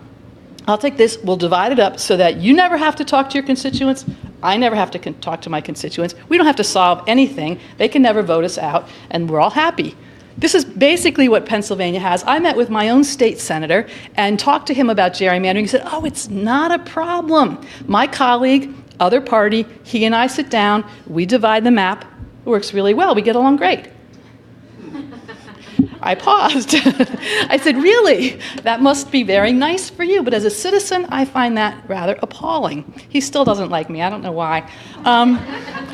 I'll take this, we'll divide it up so that you never have to talk to your constituents, I never have to talk to my constituents, we don't have to solve anything, they can never vote us out, and we're all happy. This is basically what Pennsylvania has. I met with my own state senator and talked to him about gerrymandering. He said, oh, it's not a problem. My colleague, other party, he and I sit down, we divide the map. It works really well. We get along great. I paused. I said, really? That must be very nice for you. But as a citizen, I find that rather appalling. He still doesn't like me. I don't know why.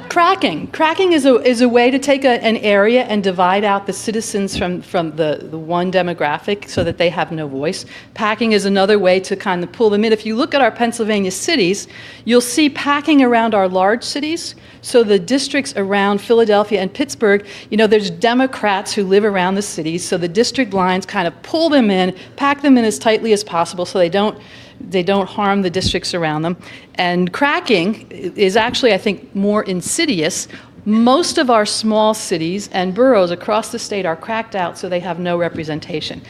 Cracking. Cracking is a way to take an area and divide out the citizens from the one demographic so that they have no voice. Packing is another way to kind of pull them in. If you look at our Pennsylvania cities, you'll see packing around our large cities. So the districts around Philadelphia and Pittsburgh, you know, there's Democrats who live around the cities, so the district lines kind of pull them in, pack them in as tightly as possible so they don't harm the districts around them. And cracking is actually, I think, more insidious. Most of our small cities and boroughs across the state are cracked out so they have no representation.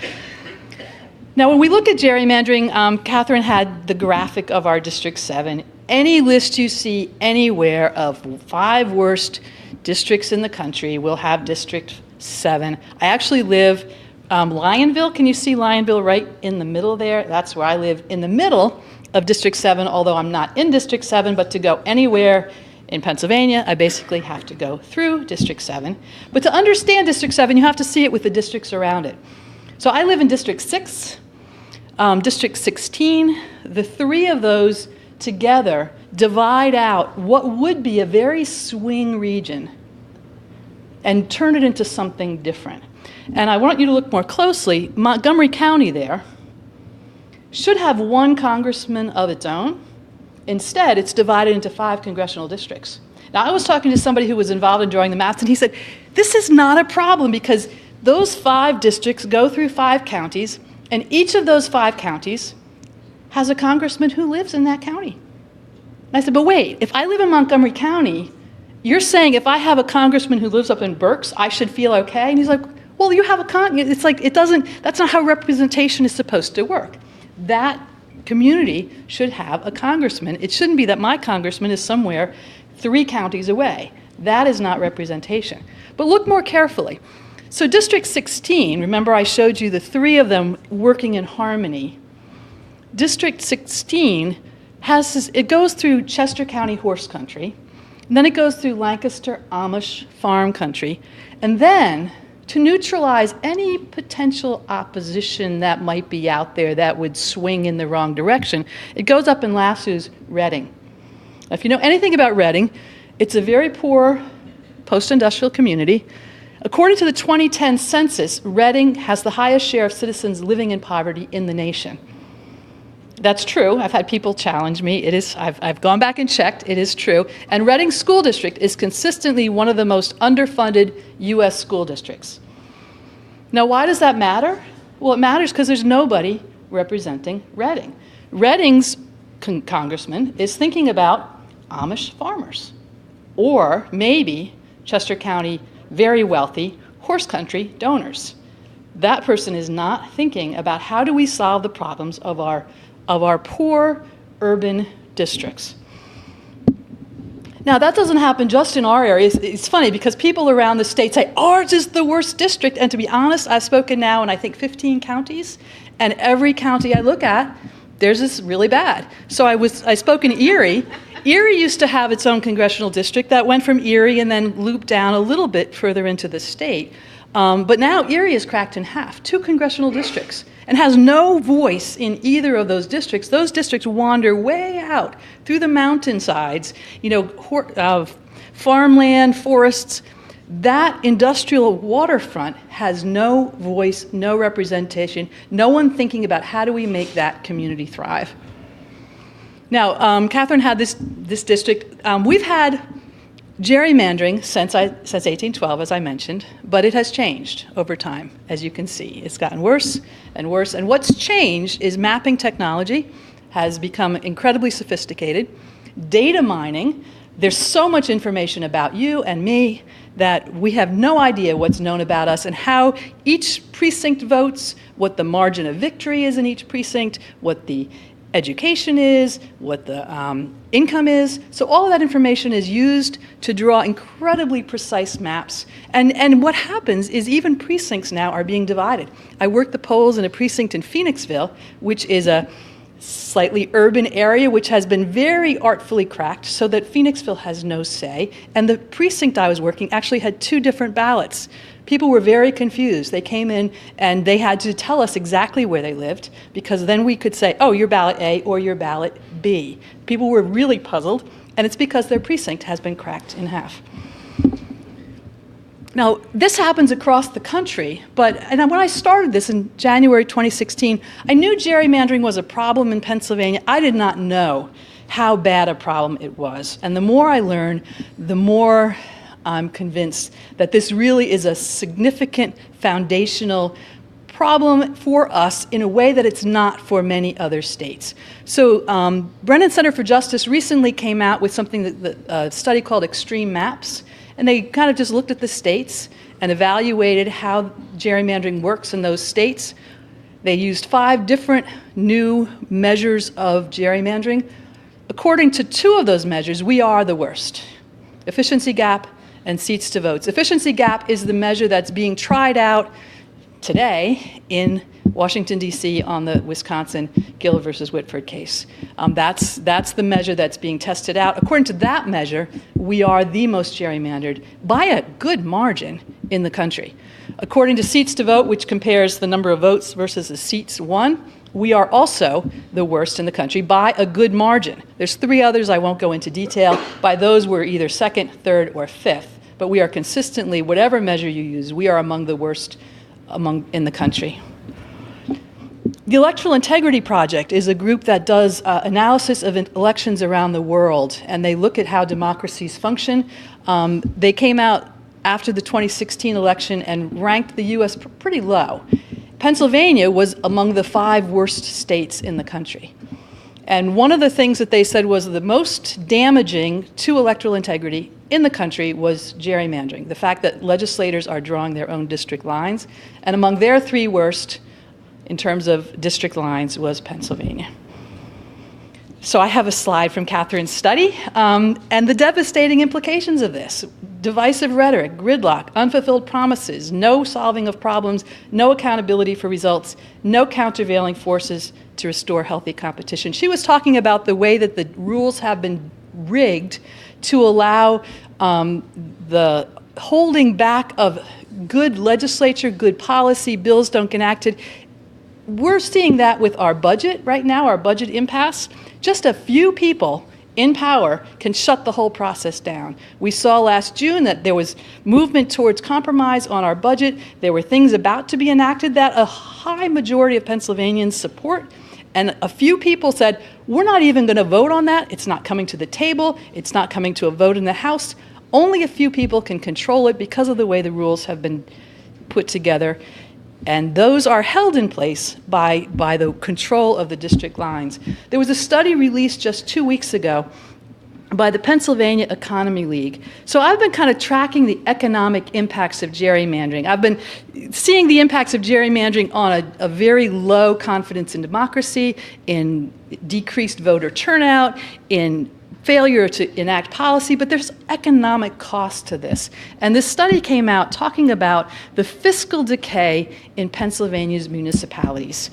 Now, when we look at gerrymandering, Katherine had the graphic of our District 7. Any list you see anywhere of 5 worst districts in the country will have District 7. I actually live Lionville. Can you see Lionville right in the middle there? That's where I live, in the middle of District 7, although I'm not in District 7, but to go anywhere In Pennsylvania, I basically have to go through District 7. But to understand District 7, you have to see it with the districts around it. So I live in District 6, District 16. The three of those together divide out what would be a very swing region and turn it into something different. And I want you to look more closely. Montgomery County there should have one congressman of its own. Instead, it's divided into 5 congressional districts. Now, I was talking to somebody who was involved in drawing the maps, and he said, this is not a problem because those 5 districts go through 5 counties, and each of those 5 counties has a congressman who lives in that county. And I said, but wait, if I live in Montgomery County, you're saying if I have a congressman who lives up in Berks, I should feel okay? And he's like, well, you have it's like, that's not how representation is supposed to work. That community should have a congressman. It shouldn't be that my congressman is somewhere 3 counties away. That is not representation. But look more carefully. So District 16, remember I showed you the 3 of them working in harmony. District 16 it goes through Chester County horse country, and then it goes through Lancaster Amish farm country, and then to neutralize any potential opposition that might be out there that would swing in the wrong direction, it goes up in Lassu's Reading. Now, if you know anything about Reading, it's a very poor post-industrial community. According to the 2010 census, Reading has the highest share of citizens living in poverty in the nation. That's true. I've had people challenge me. I've gone back and checked. It is true. And Reading School District is consistently one of the most underfunded U.S. school districts. Now, why does that matter? Well, it matters because there's nobody representing Reading. Reading's congressman is thinking about Amish farmers, or maybe Chester County very wealthy horse country donors. That person is not thinking about how do we solve the problems of our poor urban districts. Now, that doesn't happen just in our area. It's funny because people around the state say, ours is the worst district. And to be honest, I've spoken now in, I think, 15 counties. And every county I look at, theirs is really bad. So I spoke in Erie. Erie used to have its own congressional district that went from Erie and then looped down a little bit further into the state. But now Erie is cracked in half, 2 congressional districts, and has no voice in either of those districts. Those districts wander way out through the mountainsides, farmland, forests. That industrial waterfront has no voice, no representation, no one thinking about how do we make that community thrive. Now, Katherine had this district. We've had gerrymandering since 1812, as I mentioned, but it has changed over time, as you can see. It's gotten worse and worse, and what's changed is mapping technology has become incredibly sophisticated. Data mining, there's so much information about you and me that we have no idea what's known about us and how each precinct votes, what the margin of victory is in each precinct, what the education is, what the income is. So all of that information is used to draw incredibly precise maps. And what happens is even precincts now are being divided. I worked the polls in a precinct in Phoenixville, which is a slightly urban area, which has been very artfully cracked so that Phoenixville has no say. And the precinct I was working actually had 2 different ballots. People were very confused. They came in and they had to tell us exactly where they lived because then we could say, oh, your ballot A or your ballot B. People were really puzzled, and it's because their precinct has been cracked in half. Now, this happens across the country, and when I started this in January 2016, I knew gerrymandering was a problem in Pennsylvania. I did not know how bad a problem it was. And the more I learn, the more I'm convinced that this really is a significant foundational problem for us in a way that it's not for many other states. So Brennan Center for Justice recently came out with something, a study called Extreme Maps, and they kind of just looked at the states and evaluated how gerrymandering works in those states. They used 5 different new measures of gerrymandering. According to 2 of those measures, we are the worst: efficiency gap and seats to votes. Efficiency gap is the measure that's being tried out today in Washington, D.C. on the Wisconsin Gehl versus Whitford case. That's the measure that's being tested out. According to that measure, we are the most gerrymandered by a good margin in the country. According to Seats to Vote, which compares the number of votes versus the seats won, we are also the worst in the country by a good margin. There's 3 others I won't go into detail. By those, we're either second, third, or fifth. But we are consistently, whatever measure you use, we are among the worst in the country. The Electoral Integrity Project is a group that does analysis of elections around the world, and they look at how democracies function. They came out after the 2016 election and ranked the U.S. pretty low. Pennsylvania was among the 5 worst states in the country. And one of the things that they said was the most damaging to electoral integrity in the country was gerrymandering, the fact that legislators are drawing their own district lines. And among their 3 worst, in terms of district lines, was Pennsylvania. So I have a slide from Katherine's study and the devastating implications of this. Divisive rhetoric, gridlock, unfulfilled promises, no solving of problems, no accountability for results, no countervailing forces to restore healthy competition. She was talking about the way that the rules have been rigged to allow the holding back of good legislature, good policy, bills don't get enacted. We're seeing that with our budget right now, our budget impasse. Just a few people in power can shut the whole process down. We saw last June that there was movement towards compromise on our budget. There were things about to be enacted that a high majority of Pennsylvanians support. And a few people said, we're not even going to vote on that. It's not coming to the table. It's not coming to a vote in the House. Only a few people can control it because of the way the rules have been put together. And those are held in place by the control of the district lines. There was a study released just 2 weeks ago by the Pennsylvania Economy League. So I've been kind of tracking the economic impacts of gerrymandering. I've been seeing the impacts of gerrymandering on a very low confidence in democracy, in decreased voter turnout, in failure to enact policy, but there's economic cost to this. And this study came out talking about the fiscal decay in Pennsylvania's municipalities.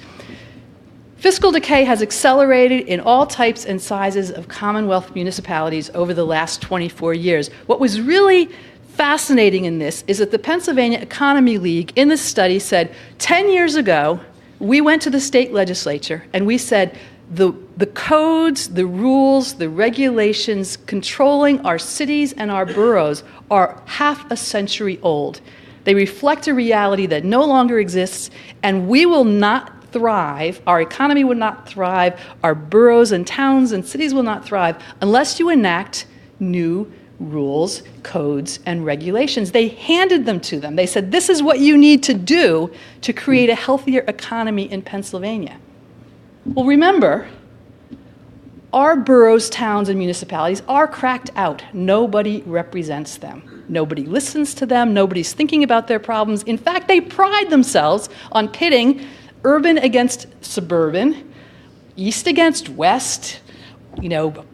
Fiscal decay has accelerated in all types and sizes of Commonwealth municipalities over the last 24 years. What was really fascinating in this is that the Pennsylvania Economy League in this study said 10 years ago, we went to the state legislature and we said, the codes, the rules, the regulations controlling our cities and our boroughs are half a century old. They reflect a reality that no longer exists, and we will not thrive, our economy will not thrive, our boroughs and towns and cities will not thrive unless you enact new rules, codes, and regulations. They handed them to them. They said, this is what you need to do to create a healthier economy in Pennsylvania. Well, remember, our boroughs, towns, and municipalities are cracked out. Nobody represents them. Nobody listens to them. Nobody's thinking about their problems. In fact, they pride themselves on pitting urban against suburban, east against west,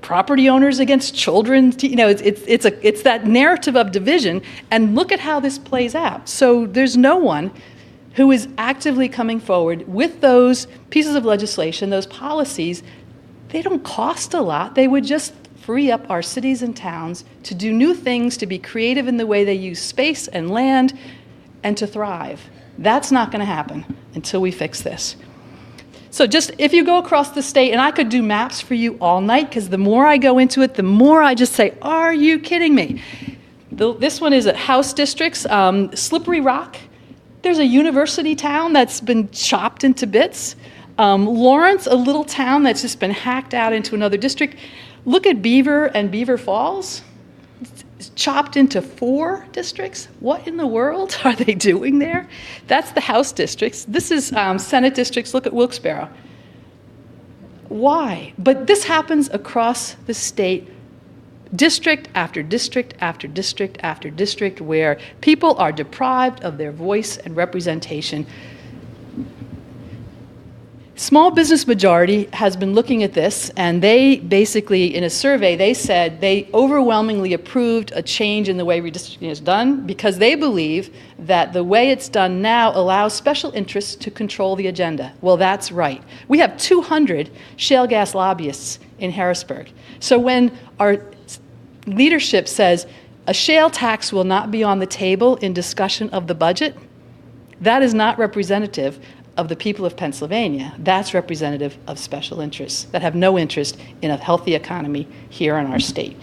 property owners against children. It's that narrative of division. And look at how this plays out. So there's no one who is actively coming forward with those pieces of legislation, those policies. They don't cost a lot. They would just free up our cities and towns to do new things, to be creative in the way they use space and land, and to thrive. That's not going to happen until we fix this. So just if you go across the state, and I could do maps for you all night, because the more I go into it, the more I just say, are you kidding me? This one is at House districts, Slippery Rock. There's a university town that's been chopped into bits. Lawrence, a little town that's just been hacked out into another district. Look at Beaver and Beaver Falls. It's chopped into 4 districts. What in the world are they doing there? That's the House districts. This is Senate districts. Look at Wilkes-Barre. Why? But this happens across the state, district after district after district after district, where people are deprived of their voice and representation. Small Business Majority has been looking at this, and they basically, in a survey, they said they overwhelmingly approved a change in the way redistricting is done because they believe that the way it's done now allows special interests to control the agenda. Well, that's right. We have 200 shale gas lobbyists in Harrisburg. So when our leadership says a shale tax will not be on the table in discussion of the budget, that is not representative of the people of Pennsylvania. That's representative of special interests that have no interest in a healthy economy here in our state.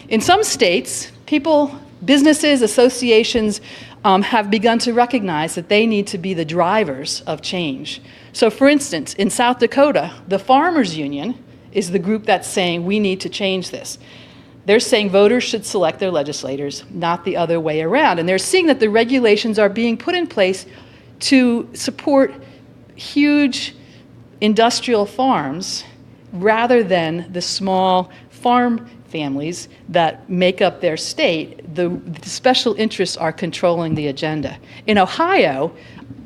In some states, people, businesses, associations have begun to recognize that they need to be the drivers of change. So for instance, in South Dakota, the Farmers Union is the group that's saying we need to change this. They're saying voters should select their legislators, not the other way around. And they're seeing that the regulations are being put in place to support huge industrial farms rather than the small farm families that make up their state. The special interests are controlling the agenda. In Ohio,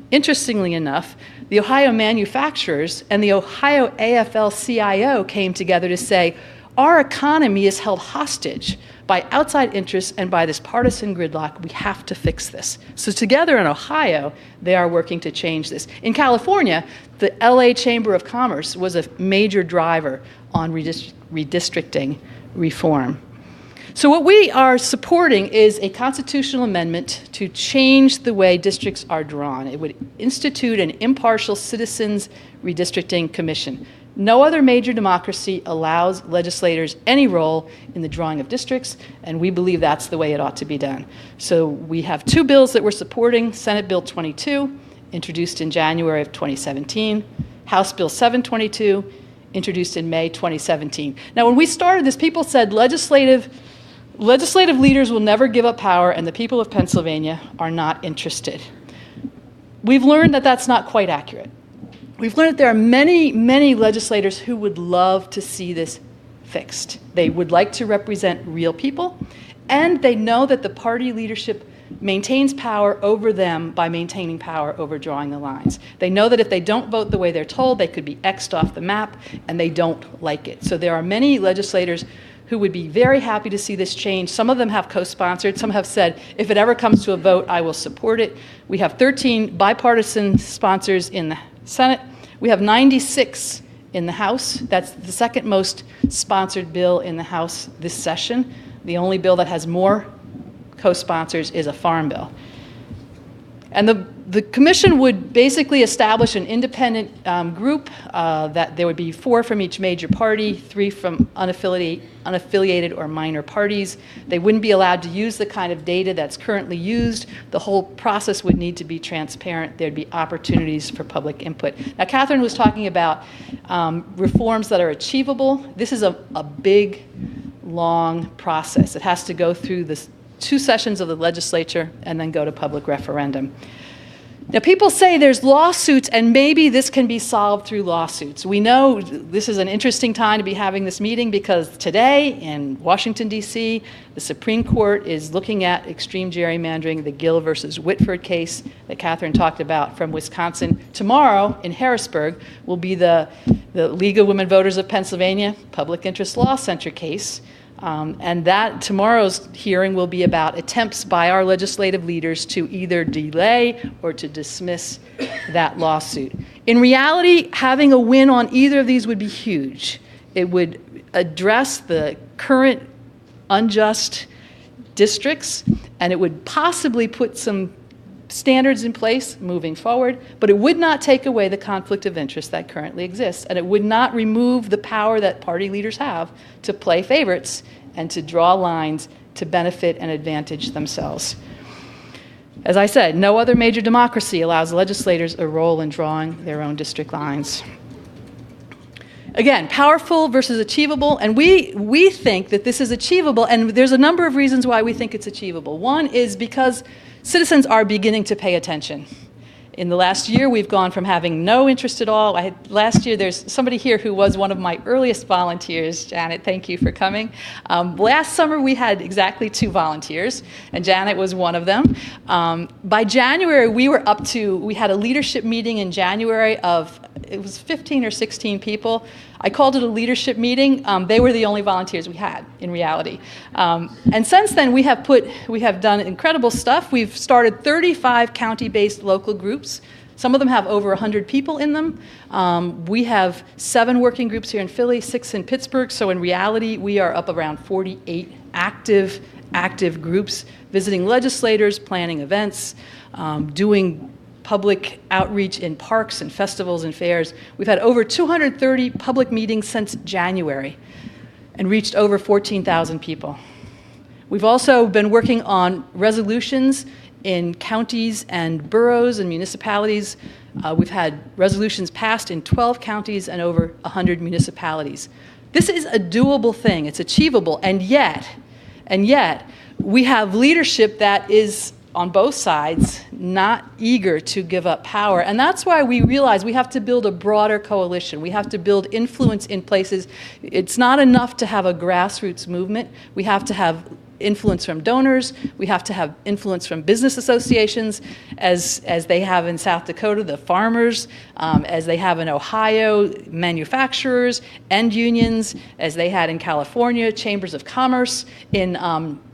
interestingly enough, the Ohio manufacturers and the Ohio AFL-CIO came together to say, our economy is held hostage by outside interests and by this partisan gridlock. We have to fix this. So together in Ohio, they are working to change this. In California, the LA Chamber of Commerce was a major driver on redistricting reform. So what we are supporting is a constitutional amendment to change the way districts are drawn. It would institute an impartial citizens redistricting commission. No other major democracy allows legislators any role in the drawing of districts, and we believe that's the way it ought to be done. So we have two bills that we're supporting: Senate Bill 22, introduced in January of 2017, House Bill 722, introduced in May 2017. Now, when we started this, people said legislative leaders will never give up power, and the people of Pennsylvania are not interested. We've learned that that's not quite accurate. We've learned that there are many, many legislators who would love to see this fixed. They would like to represent real people, and they know that the party leadership maintains power over them by maintaining power over drawing the lines. They know that if they don't vote the way they're told, they could be X'd off the map, and they don't like it. So there are many legislators who would be very happy to see this change. Some of them have co-sponsored. Some have said, if it ever comes to a vote, I will support it. We have 13 bipartisan sponsors in the Senate. We have 96 in the House. That's the second most sponsored bill in the House this session. The only bill that has more co-sponsors is a farm bill. And the commission would basically establish an independent group that there would be 4 from each major party, 3 from unaffiliated or minor parties. They wouldn't be allowed to use the kind of data that's currently used. The whole process would need to be transparent. There'd be opportunities for public input. Now, Katherine was talking about reforms that are achievable. This is a big, long process. It has to go through the 2 sessions of the legislature and then go to public referendum. Now, people say there's lawsuits and maybe this can be solved through lawsuits. We know this is an interesting time to be having this meeting because today in Washington, D.C., the Supreme Court is looking at extreme gerrymandering, the Gehl versus Whitford case that Katherine talked about from Wisconsin. Tomorrow in Harrisburg will be the League of Women Voters of Pennsylvania Public Interest Law Center case. And that tomorrow's hearing will be about attempts by our legislative leaders to either delay or to dismiss that lawsuit. In reality, having a win on either of these would be huge. It would address the current unjust districts, and it would possibly put some standards in place moving forward, but it would not take away the conflict of interest that currently exists, and it would not remove the power that party leaders have to play favorites and to draw lines to benefit and advantage themselves. As I said, no other major democracy allows legislators a role in drawing their own district lines. Again, powerful versus achievable, and we think that this is achievable, and there's a number of reasons why we think it's achievable. One is because citizens are beginning to pay attention. In the last year, we've gone from having no interest at all. Last year, there's somebody here who was one of my earliest volunteers. Janet, thank you for coming. Last summer, we had exactly 2 volunteers, and Janet was one of them. By January, we had a leadership meeting in January of, it was 15 or 16 people. I called it a leadership meeting. They were the only volunteers we had, in reality. And since then, we have done incredible stuff. We've started 35 county-based local groups. Some of them have over 100 people in them. We have 7 working groups here in Philly, 6 in Pittsburgh. So in reality, we are up around 48 active groups, visiting legislators, planning events, doing public outreach in parks and festivals and fairs. We've had over 230 public meetings since January and reached over 14,000 people. We've also been working on resolutions in counties and boroughs and municipalities. We've had resolutions passed in 12 counties and over 100 municipalities. This is a doable thing. It's achievable. And yet, we have leadership that is, on both sides, not eager to give up power. And that's why we realize we have to build a broader coalition. We have to build influence in places. It's not enough to have a grassroots movement. We have to have influence from donors. We have to have influence from business associations, as they have in South Dakota, the farmers, as they have in Ohio, manufacturers, end unions, as they had in California, chambers of commerce. In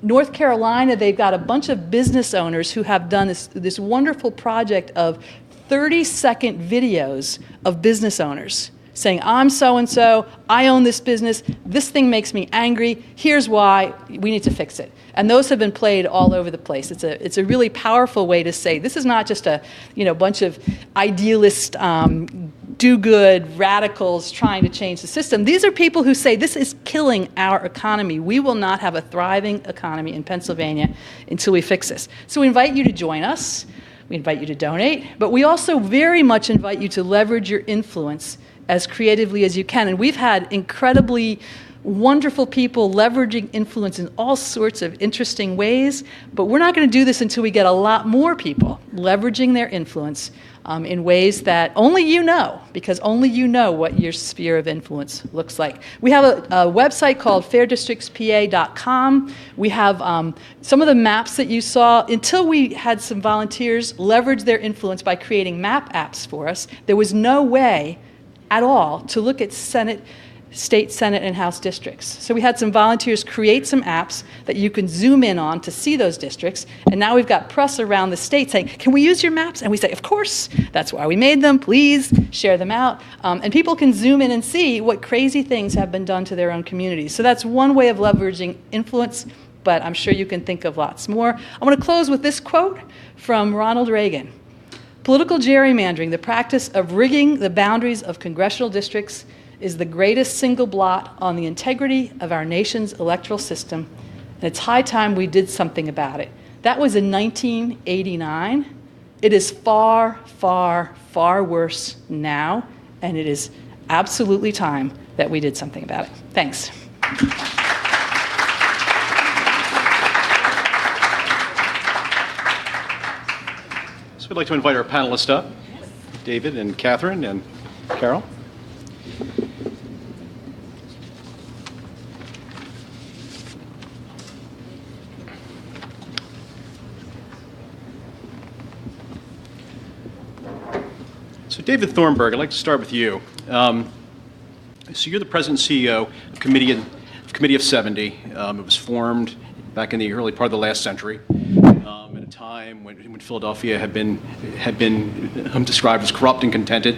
North Carolina, they've got a bunch of business owners who have done this wonderful project of 30-second videos of business owners saying, I'm so-and-so, I own this business, this thing makes me angry, here's why, we need to fix it. And those have been played all over the place. It's a really powerful way to say, this is not just a bunch of idealist, do-good radicals trying to change the system. These are people who say, this is killing our economy. We will not have a thriving economy in Pennsylvania until we fix this. So we invite you to join us. We invite you to donate. But we also very much invite you to leverage your influence as creatively as you can. And we've had incredibly wonderful people leveraging influence in all sorts of interesting ways, but we're not going to do this until we get a lot more people leveraging their influence in ways that only you know, because only you know what your sphere of influence looks like. We have a website called fairdistrictspa.com. We have some of the maps that you saw. Until we had some volunteers leverage their influence by creating map apps for us, there was no way at all to look at state Senate and House districts. So we had some volunteers create some apps that you can zoom in on to see those districts, and now we've got press around the state saying, can we use your maps? And we say, of course, that's why we made them, please share them out. And people can zoom in and see what crazy things have been done to their own communities. So that's one way of leveraging influence, but I'm sure you can think of lots more. I want to close with this quote from Ronald Reagan. Political gerrymandering, the practice of rigging the boundaries of congressional districts, is the greatest single blot on the integrity of our nation's electoral system, and it's high time we did something about it. That was in 1989. It is far, far, far worse now, and it is absolutely time that we did something about it. Thanks. So we'd like to invite our panelists up, David and Katherine and Carol. So David Thornburgh, I'd like to start with you. So you're the president and CEO of Committee of 70. It was formed back in the early part of the last century, at a time when Philadelphia had been described as corrupt and contented.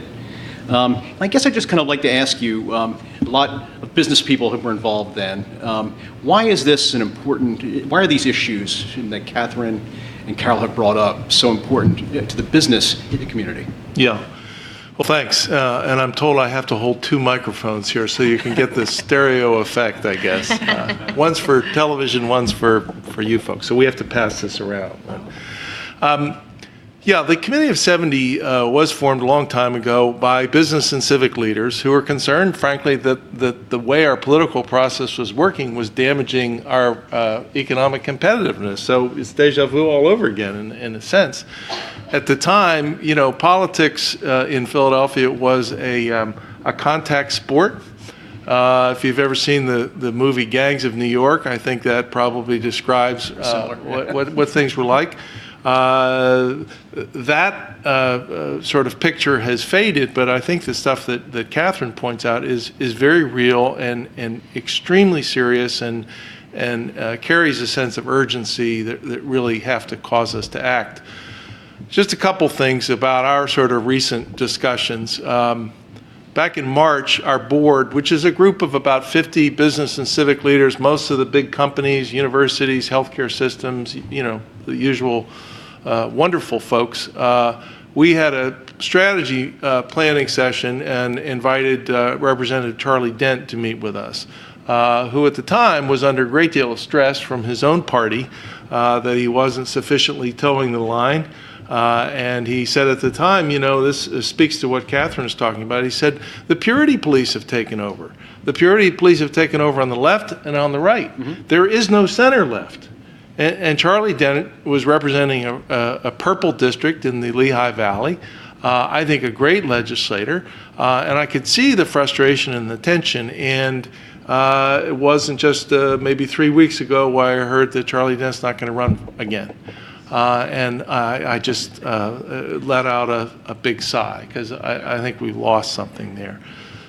I guess I'd just kind of like to ask you, a lot of business people who were involved then, why is this why are these issues that Katherine and Carol have brought up so important to the business community? Yeah. Well, thanks. And I'm told I have to hold 2 microphones here so you can get the stereo effect, I guess. One's for television, one's for you folks. So we have to pass this around. Yeah, the Committee of 70 was formed a long time ago by business and civic leaders who were concerned, frankly, that the way our political process was working was damaging our economic competitiveness. So it's deja vu all over again, in a sense. At the time, politics in Philadelphia was a contact sport. If you've ever seen the movie Gangs of New York, I think that probably describes what things were like. That sort of picture has faded, but I think the stuff that Katherine points out is very real and extremely serious and carries a sense of urgency that really have to cause us to act. Just a couple things about our sort of recent discussions. Back in March, our board, which is a group of about 50 business and civic leaders, most of the big companies, universities, healthcare systems, the usual wonderful folks, we had a strategy planning session and invited Representative Charlie Dent to meet with us, who at the time was under a great deal of stress from his own party that he wasn't sufficiently towing the line. And he said at the time, this speaks to what Katherine is talking about. He said, the purity police have taken over. The purity police have taken over on the left and on the right. Mm-hmm. There is no center left. And Charlie Dent was representing a purple district in the Lehigh Valley, I think a great legislator, and I could see the frustration and the tension. And it wasn't just maybe 3 weeks ago where I heard that Charlie Dent's not going to run again. And I just let out a big sigh because I think we lost something there.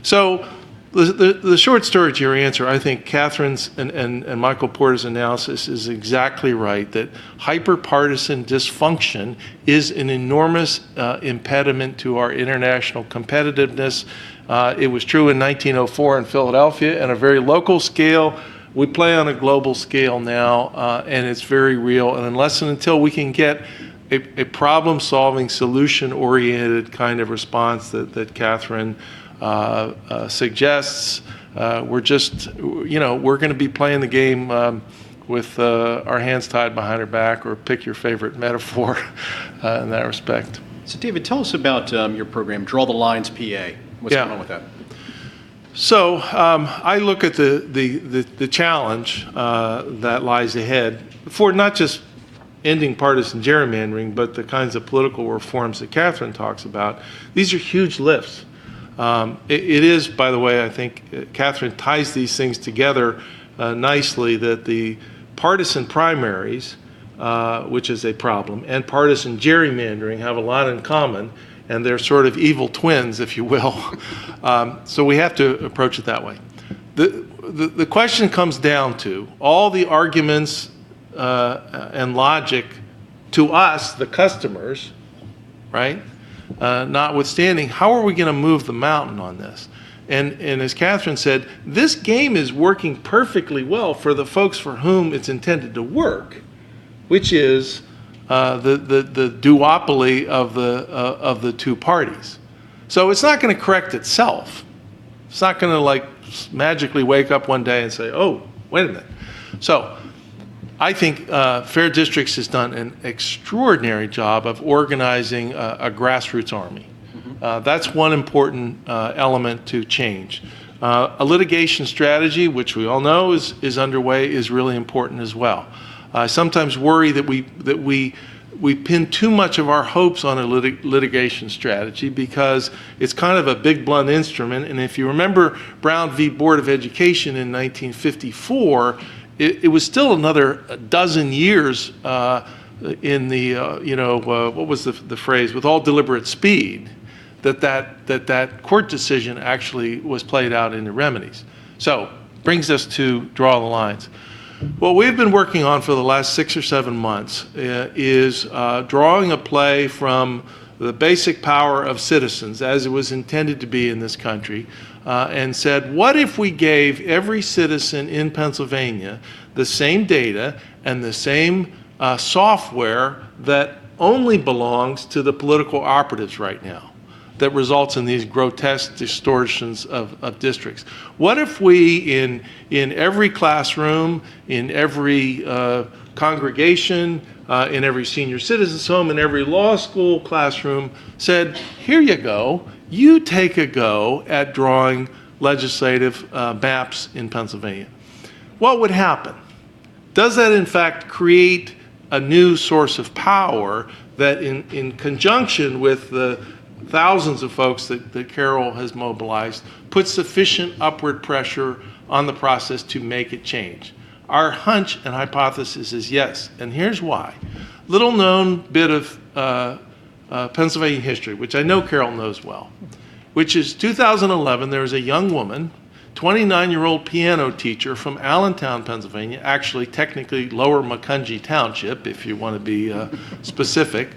So the short story to your answer, I think Katherine's and Michael Porter's analysis is exactly right, that hyper-partisan dysfunction is an enormous impediment to our international competitiveness. It was true in 1904 in Philadelphia at a very local scale. We play on a global scale now, and it's very real. And unless and until we can get a problem-solving, solution-oriented kind of response that Katherine suggests, we're going to be playing the game with our hands tied behind our back, or pick your favorite metaphor in that respect. So, David, tell us about your program, Draw the Lines PA. What's going on with that? So I look at the challenge that lies ahead for not just ending partisan gerrymandering, but the kinds of political reforms that Katherine talks about. These are huge lifts. It is, by the way, I think Katherine ties these things together nicely, that the partisan primaries, which is a problem, and partisan gerrymandering have a lot in common, and they're sort of evil twins, if you will. So we have to approach it that way. The question comes down to all the arguments and logic to us, the customers, right? Notwithstanding, how are we going to move the mountain on this? And as Katherine said, this game is working perfectly well for the folks for whom it's intended to work, which is the duopoly of the two parties. So it's not going to correct itself. It's not going to magically wake up one day and say, oh, wait a minute. So I think Fair Districts has done an extraordinary job of organizing a grassroots army. Mm-hmm. That's one important element to change. A litigation strategy, which we all know is underway, is really important as well. I sometimes worry that we pin too much of our hopes on a litigation strategy because it's kind of a big, blunt instrument. And if you remember Brown v. Board of Education in 1954, it was still another dozen years in the, what was the phrase, with all deliberate speed, that court decision actually was played out into remedies. So brings us to draw the lines. What we've been working on for the last 6 or 7 months is drawing a play from the basic power of citizens, as it was intended to be in this country, and said, what if we gave every citizen in Pennsylvania the same data and the same software that only belongs to the political operatives right now, that results in these grotesque distortions of districts? What if we, in every classroom, in every congregation, in every senior citizen's home, in every law school classroom, said, here you go, you take a go at drawing legislative maps in Pennsylvania. What would happen? Does that in fact create a new source of power that in conjunction with the thousands of folks that Carol has mobilized, puts sufficient upward pressure on the process to make it change? Our hunch and hypothesis is yes, and here's why. Little known bit of Pennsylvania history, which I know Carol knows well, which is 2011, there was a young woman, 29-year-old piano teacher from Allentown, Pennsylvania, actually technically Lower Macungie Township, if you want to be specific,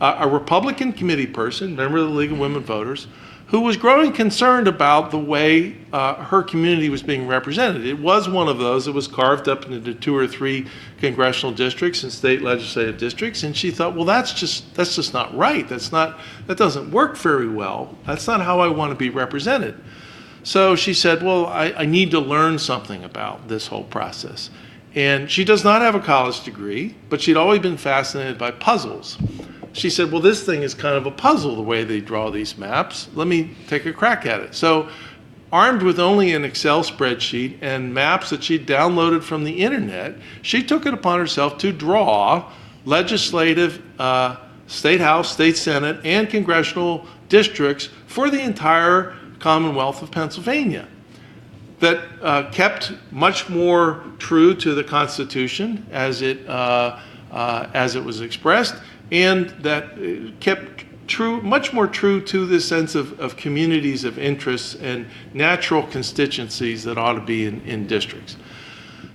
a Republican committee person, member of the League of Women Voters, who was growing concerned about the way her community was being represented. It was one of those that was carved up into 2 or 3 congressional districts and state legislative districts, and she thought, well, that's just not right. That doesn't work very well. That's not how I want to be represented. So she said, well, I need to learn something about this whole process. And she does not have a college degree, but she'd always been fascinated by puzzles. She said, well, this thing is kind of a puzzle, the way they draw these maps. Let me take a crack at it. So armed with only an Excel spreadsheet and maps that she'd downloaded from the internet, she took it upon herself to draw legislative, state house, state senate, and congressional districts for the entire Commonwealth of Pennsylvania that kept much more true to the Constitution as it was expressed, and that kept much more true to this sense of communities of interests and natural constituencies that ought to be in districts.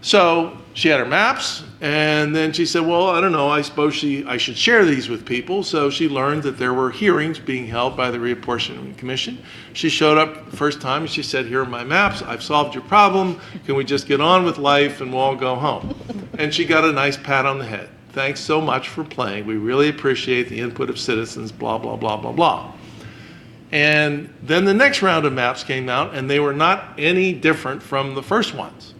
So she had her maps, and then she said, well, I don't know, I suppose I should share these with people. So she learned that there were hearings being held by the Reapportionment Commission. She showed up the first time, and she said, here are my maps, I've solved your problem, can we just get on with life and we'll all go home? And she got a nice pat on the head. Thanks so much for playing. We really appreciate the input of citizens, blah, blah, blah, blah, blah. And then the next round of maps came out, and they were not any different from the first ones.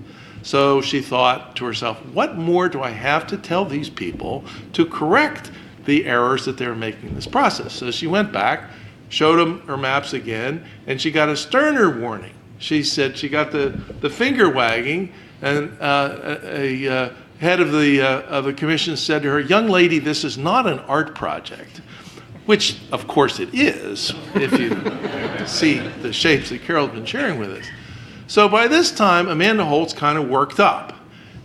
So she thought to herself, what more do I have to tell these people to correct the errors that they're making in this process? So she went back, showed them her maps again, and she got a sterner warning. She said she got the finger wagging, and a head of the commission said to her, young lady, this is not an art project, which of course it is, if you see the shapes that Carol's been sharing with us. So by this time, Amanda Holt's kind of worked up.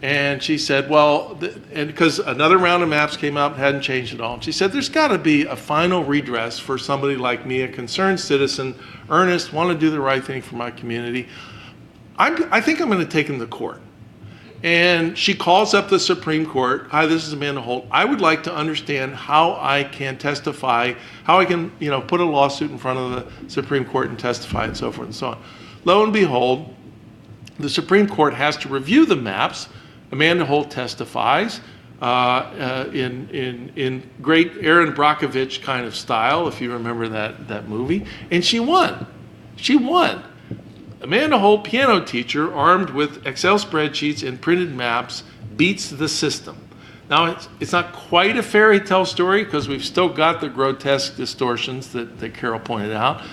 And she said, well, and because another round of maps came out and hadn't changed at all. And she said, there's got to be a final redress for somebody like me, a concerned citizen, earnest, want to do the right thing for my community. I think I'm going to take him to court. And she calls up the Supreme Court. Hi, this is Amanda Holt. I would like to understand how I can testify, how I can, put a lawsuit in front of the Supreme Court and testify and so forth and so on. Lo and behold, the Supreme Court has to review the maps. Amanda Holt testifies in great Aaron Brockovich kind of style, if you remember that movie, and she won. She won. Amanda Holt, piano teacher, armed with Excel spreadsheets and printed maps, beats the system. Now, it's not quite a fairy tale story because we've still got the grotesque distortions that Carol pointed out,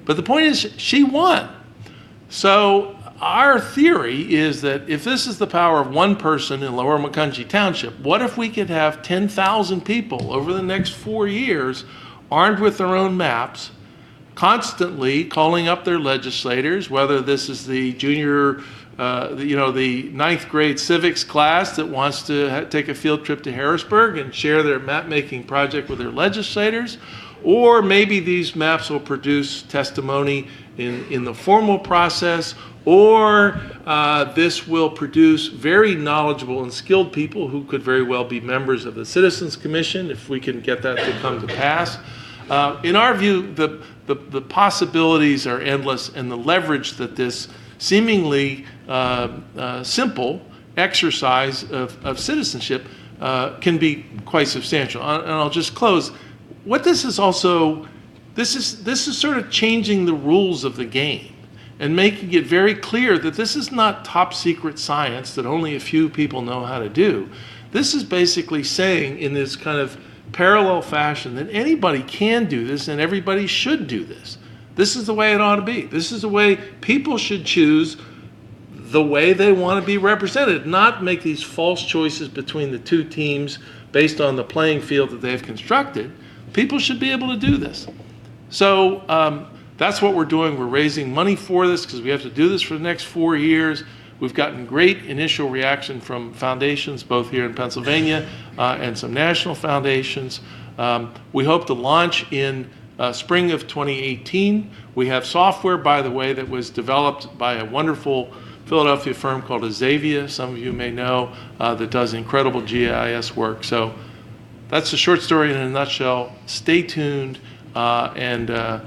but the point is she won. So our theory is that if this is the power of one person in Lower Macungie Township, what if we could have 10,000 people over the next 4 years armed with their own maps, constantly calling up their legislators, whether this is the junior, the ninth grade civics class that wants to take a field trip to Harrisburg and share their map-making project with their legislators, or maybe these maps will produce testimony in the formal process, or this will produce very knowledgeable and skilled people who could very well be members of the Citizens Commission if we can get that to come to pass. In our view, the possibilities are endless, and the leverage that this seemingly simple exercise of citizenship can be quite substantial. And I'll just close. What this is also, this is sort of changing the rules of the game and making it very clear that this is not top secret science that only a few people know how to do. This is basically saying in this kind of parallel fashion that anybody can do this and everybody should do this. This is the way it ought to be. This is the way people should choose the way they want to be represented, not make these false choices between the two teams based on the playing field that they've constructed. People should be able to do this. So that's what we're doing. We're raising money for this because we have to do this for the next 4 years. We've gotten great initial reaction from foundations, both here in Pennsylvania and some national foundations. We hope to launch in spring of 2018. We have software, by the way, that was developed by a wonderful Philadelphia firm called Azavia, some of you may know, that does incredible GIS work. So that's the short story in a nutshell. Stay tuned, and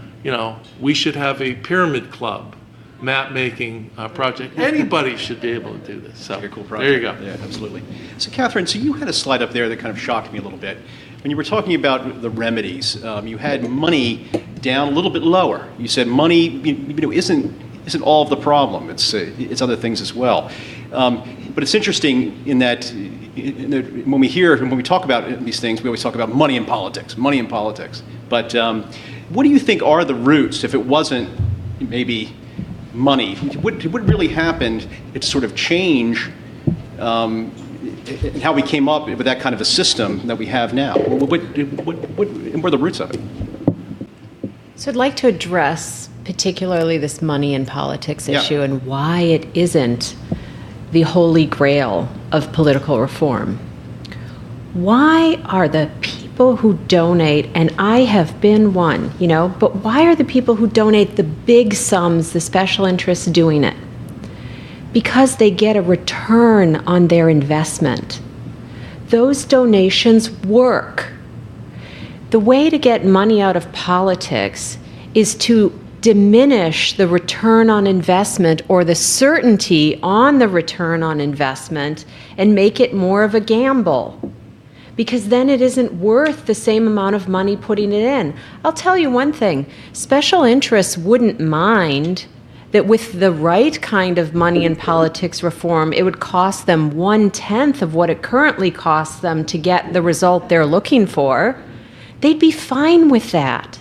we should have a pyramid club map-making project. Anybody should be able to do this. So very cool project. There you go. Yeah, absolutely. So Katherine, so you had a slide up there that kind of shocked me a little bit. When you were talking about the remedies, you had money down a little bit lower. You said money isn't all of the problem. It's other things as well. But it's interesting in that when we talk about these things, we always talk about money in politics. But what do you think are the roots, if it wasn't maybe money? What really happened to sort of change how we came up with that kind of a system that we have now? What were the roots of it? So I'd like to address particularly this money in politics issue and why it isn't the holy grail of political reform. Why are the people who donate, and I have been one, but why are the people who donate the big sums, the special interests, doing it? Because they get a return on their investment. Those donations work. The way to get money out of politics is to diminish the return on investment or the certainty on the return on investment and make it more of a gamble, because then it isn't worth the same amount of money putting it in. I'll tell you one thing, special interests wouldn't mind that with the right kind of money in politics reform, it would cost them 1/10 of what it currently costs them to get the result they're looking for. They'd be fine with that.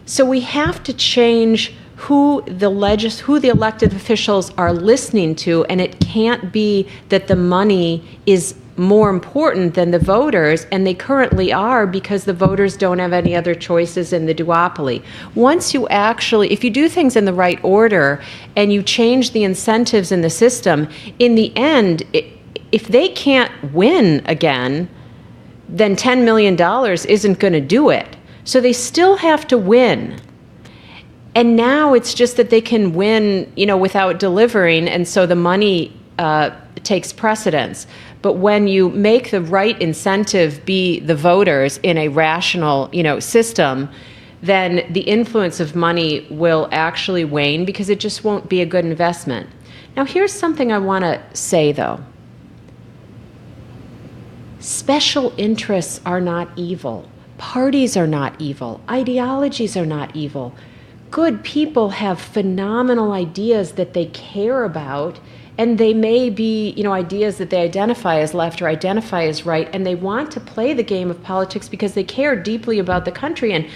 So we have to change who the elected officials are listening to, and it can't be that the money is more important than the voters, and they currently are because the voters don't have any other choices in the duopoly. Once you if you do things in the right order and you change the incentives in the system, in the end, if they can't win again, then $10 million isn't going to do it. So they still have to win. And now it's just that they can win, without delivering, and so the money takes precedence. But when you make the right incentive be the voters in a rational, system, then the influence of money will actually wane because it just won't be a good investment. Now, here's something I want to say, though. Special interests are not evil. Parties are not evil. Ideologies are not evil. Good people have phenomenal ideas that they care about, and they may be, ideas that they identify as left or identify as right, and they want to play the game of politics because they care deeply about the country. And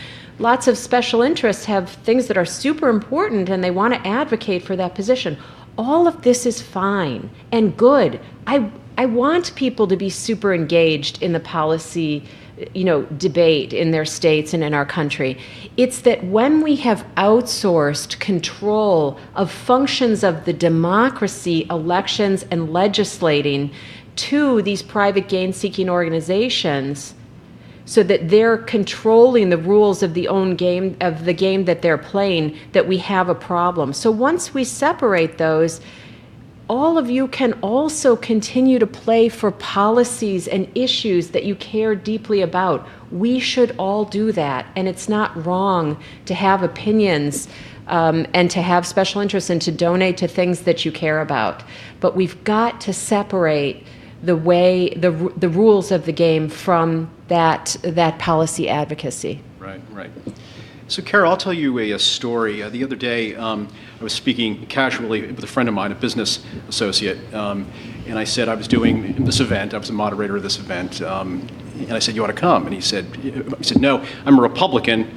lots of special interests have things that are super important, and they want to advocate for that position. All of this is fine and good. I want people to be super engaged in the policy debate in their states and in our country. It's that when we have outsourced control of functions of the democracy, elections, and legislating to these private gain-seeking organizations, so that they're controlling the rules of the game that they're playing, that we have a problem. So once we separate those, all of you can also continue to play for policies and issues that you care deeply about. We should all do that, and it's not wrong to have opinions and to have special interests and to donate to things that you care about. But we've got to separate the rules of the game from that policy advocacy. Right. So, Carol, I'll tell you a story. The other day, I was speaking casually with a friend of mine, a business associate, and I said I was doing this event. I was a moderator of this event, and I said, "You ought to come." And he said, "No, I'm a Republican.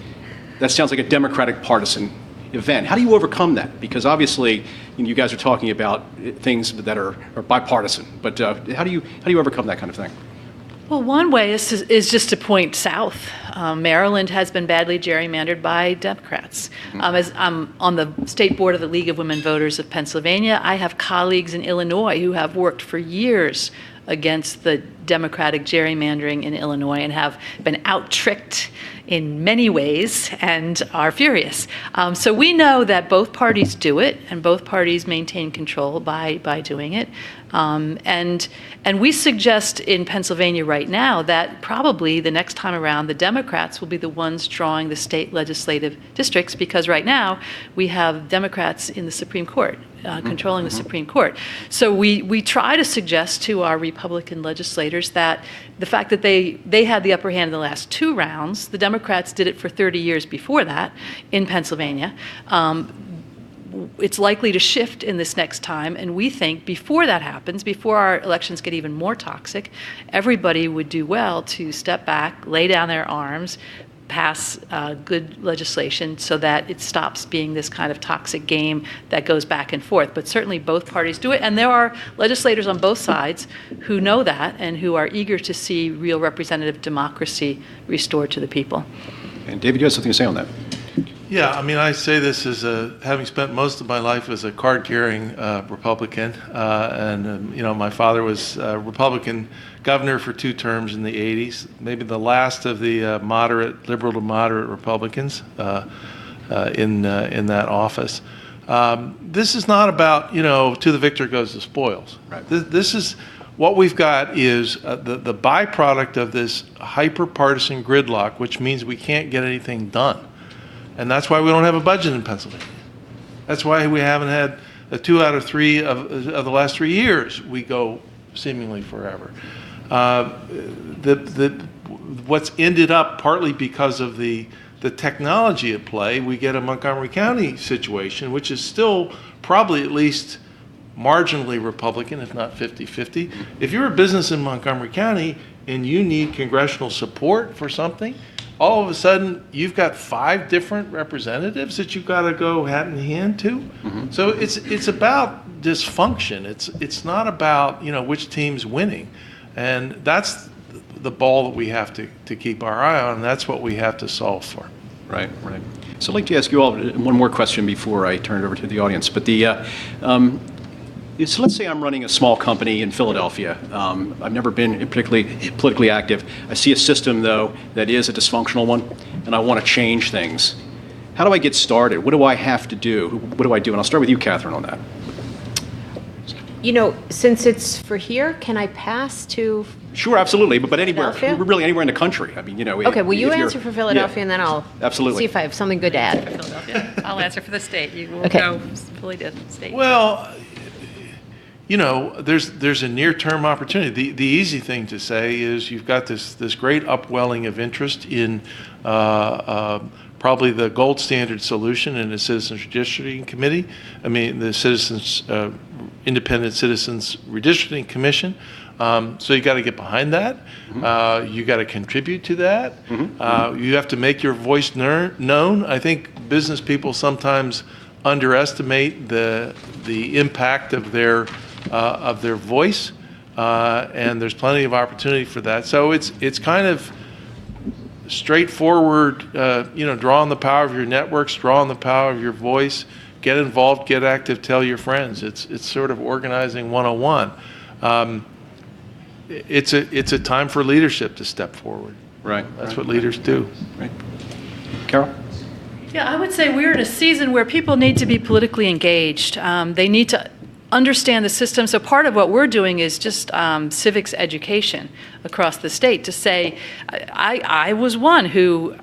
That sounds like a Democratic partisan event." How do you overcome that? Because obviously, you guys are talking about things that are bipartisan. But how do you overcome that kind of thing? Well, one way is just to point south. Maryland has been badly gerrymandered by Democrats. As I'm on the state board of the League of Women Voters of Pennsylvania, I have colleagues in Illinois who have worked for years against the Democratic gerrymandering in Illinois and have been out-tricked in many ways and are furious. So we know that both parties do it, and both parties maintain control by doing it. And we suggest in Pennsylvania right now that probably the next time around, the Democrats will be the ones drawing the state legislative districts, because right now we have Democrats in the Supreme Court. Controlling the Supreme Court. So we try to suggest to our Republican legislators that the fact that they had the upper hand in the last 2 rounds, the Democrats did it for 30 years before that in Pennsylvania. It's likely to shift in this next time, and we think before that happens, before our elections get even more toxic, everybody would do well to step back, lay down their arms, pass good legislation so that it stops being this kind of toxic game that goes back and forth. But certainly both parties do it, and there are legislators on both sides who know that and who are eager to see real representative democracy restored to the people. And David, you have something to say on that? Yeah, I mean, I say this as having spent most of my life as a card-carrying Republican, and my father was Republican governor for 2 terms in the 80s, maybe the last of the liberal to moderate Republicans in that office. This is not about, to the victor goes the spoils. Right. This is what we've got is the byproduct of this hyper-partisan gridlock, which means we can't get anything done. And that's why we don't have a budget in Pennsylvania. That's why we haven't had 2 out of 3 of the last 3 years. We go seemingly forever. What's ended up partly because of the technology at play, we get a Montgomery County situation, which is still probably at least marginally Republican, if not 50-50. If you're a business in Montgomery County and you need congressional support for something, all of a sudden you've got 5 different representatives that you've got to go hat in hand to. Mm-hmm. So it's about dysfunction. It's not about which team's winning, and that's the ball that we have to keep our eye on, and that's what we have to solve for. Right. So I'd like to ask you all one more question before I turn it over to the audience. But so let's say I'm running a small company in Philadelphia. I've never been particularly politically active. I see a system, though, that is a dysfunctional one, and I want to change things. How do I get started? What do I have to do? What do I do? And I'll start with you, Katherine, on that. Since it's for here, can I pass to? Sure, absolutely, but anywhere, Philadelphia? really anywhere in the country. I mean, Okay, will you answer for Philadelphia, and then I'll absolutely see if I have something good to add. Philadelphia. I'll answer for the state. You will Okay. go fully to the state. Well, there's a near-term opportunity. The easy thing to say is you've got this great upwelling of interest in probably the gold standard solution in the Citizens Redistricting Committee. I mean, the Independent Citizens Redistricting Commission. So you got to get behind that. Mm-hmm. You got to contribute to that. Mm-hmm. You have to make your voice known. I think business people sometimes underestimate the impact of their voice, and there's plenty of opportunity for that. So it's kind of straightforward. Draw on the power of your networks, draw on the power of your voice, get involved, get active, tell your friends. It's sort of organizing 101. It's a time for leadership to step forward. Right. That's what leaders do. Right. Carol? Yeah, I would say we're in a season where people need to be politically engaged. They need to understand the system. So part of what we're doing is just civics education across the state to say, I was one who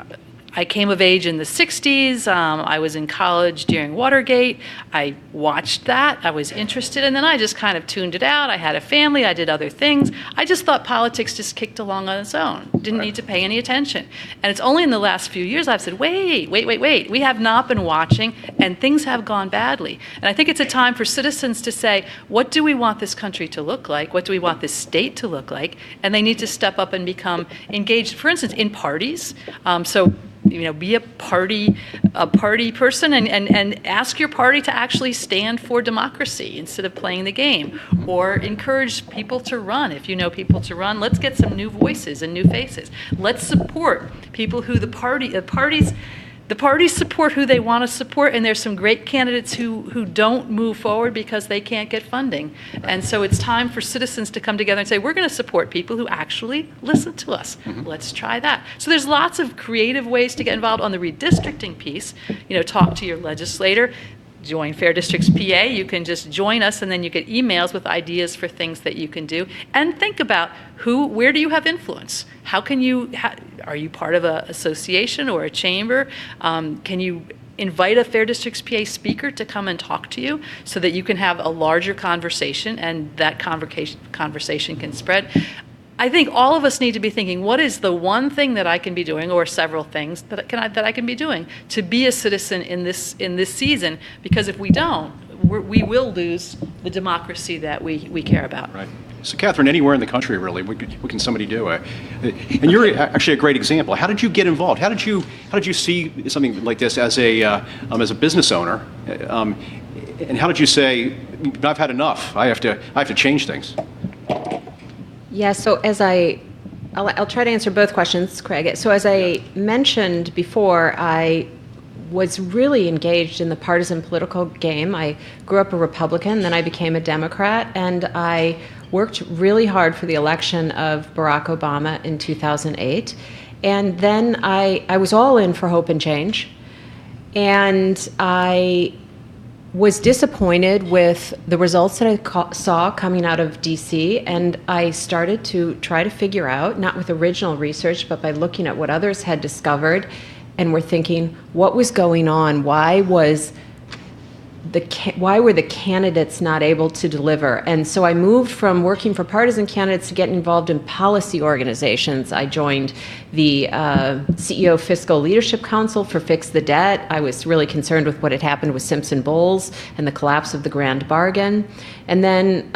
I came of age in the 60s. I was in college during Watergate. I watched that. I was interested, and then I just kind of tuned it out. I had a family. I did other things. I just thought politics just kicked along on its own. Didn't need to pay any attention. And it's only in the last few years I've said, wait. We have not been watching, and things have gone badly. And I think it's a time for citizens to say, what do we want this country to look like? What do we want this state to look like? And they need to step up and become engaged, for instance, in parties. Be a party person and ask your party to actually stand for democracy instead of playing the game, or encourage people to run. If you know people to run, let's get some new voices and new faces. Let's support people who the parties support who they want to support, and there's some great candidates who don't move forward because they can't get funding. And so it's time for citizens to come together and say, we're going to support people who actually listen to us. Let's try that. So there's lots of creative ways to get involved on the redistricting piece. Talk to your legislator. Join Fair Districts PA. You can just join us, and then you get emails with ideas for things that you can do. And think about where do you have influence? How can you, are you part of an association or a chamber? Can you invite a Fair Districts PA speaker to come and talk to you so that you can have a larger conversation, and that conversation can spread? I think all of us need to be thinking, what is the one thing that I can be doing, or several things that I can be doing to be a citizen in this season? Because if we don't, we will lose the democracy that we care about. Right. So, Katherine, anywhere in the country, really, what can somebody do? And you're actually a great example. How did you get involved? How did you see something like this as a business owner? And how did you say, I've had enough. I have to change things? Yeah, so I'll try to answer both questions, Craig. So as I mentioned before, I was really engaged in the partisan political game. I grew up a Republican, then I became a Democrat, and I worked really hard for the election of Barack Obama in 2008. And then I was all in for hope and change. And I was disappointed with the results that I saw coming out of DC, and I started to try to figure out, not with original research, but by looking at what others had discovered, and were thinking, what was going on? Why were the candidates not able to deliver? And so I moved from working for partisan candidates to getting involved in policy organizations. I joined the CEO Fiscal Leadership Council for Fix the Debt. I was really concerned with what had happened with Simpson Bowles and the collapse of the Grand Bargain. And then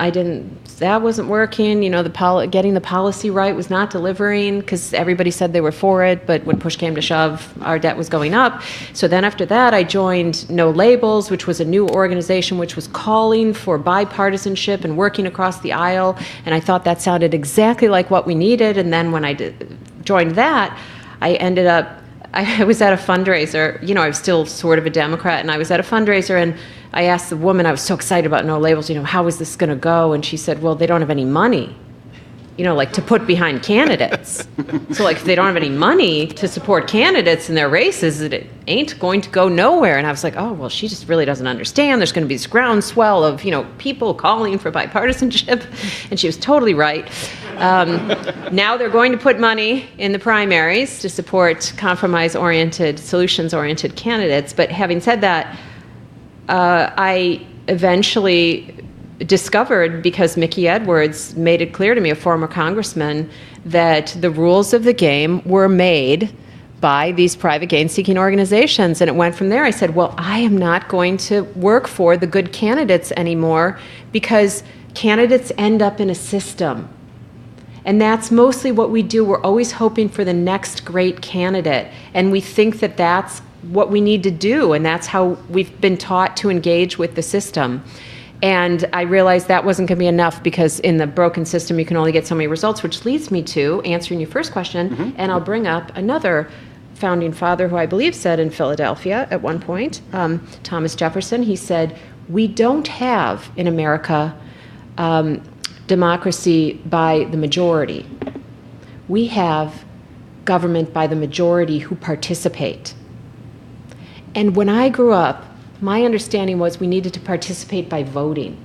that wasn't working. Getting the policy right was not delivering, because everybody said they were for it, but when push came to shove, our debt was going up. So then after that, I joined No Labels, which was a new organization which was calling for bipartisanship and working across the aisle. And I thought that sounded exactly like what we needed. And then when I joined that, I was at a fundraiser. I was still sort of a Democrat, and I was at a fundraiser, and I asked the woman, I was so excited about No Labels, how is this going to go? And she said, well, they don't have any money, to put behind candidates. So if they don't have any money to support candidates in their races, it ain't going to go nowhere. And I was like, oh, well, she just really doesn't understand. There's going to be this groundswell of, people calling for bipartisanship. And she was totally right. Now they're going to put money in the primaries to support compromise-oriented, solutions-oriented candidates. But having said that, I eventually discovered, because Mickey Edwards made it clear to me, a former congressman, that the rules of the game were made by these private gain-seeking organizations. And it went from there. I said, well, I am not going to work for the good candidates anymore, because candidates end up in a system. And that's mostly what we do. We're always hoping for the next great candidate. And we think that that's what we need to do. And that's how we've been taught to engage with the system. And I realized that wasn't going to be enough, because in the broken system, you can only get so many results, which leads me to answering your first question. And I'll bring up another founding father who I believe said in Philadelphia at one point, Thomas Jefferson. He said, we don't have in America democracy by the majority. We have government by the majority who participate. And when I grew up, my understanding was we needed to participate by voting.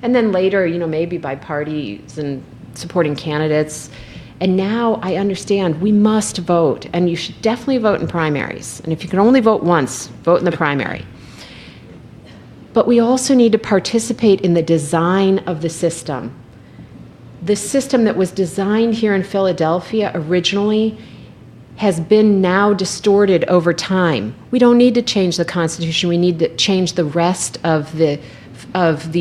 And then later, maybe by parties and supporting candidates. And now I understand we must vote, and you should definitely vote in primaries. And if you can only vote once, vote in the primary. But we also need to participate in the design of the system. The system that was designed here in Philadelphia originally has been now distorted over time. We don't need to change the Constitution. We need to change the rest of the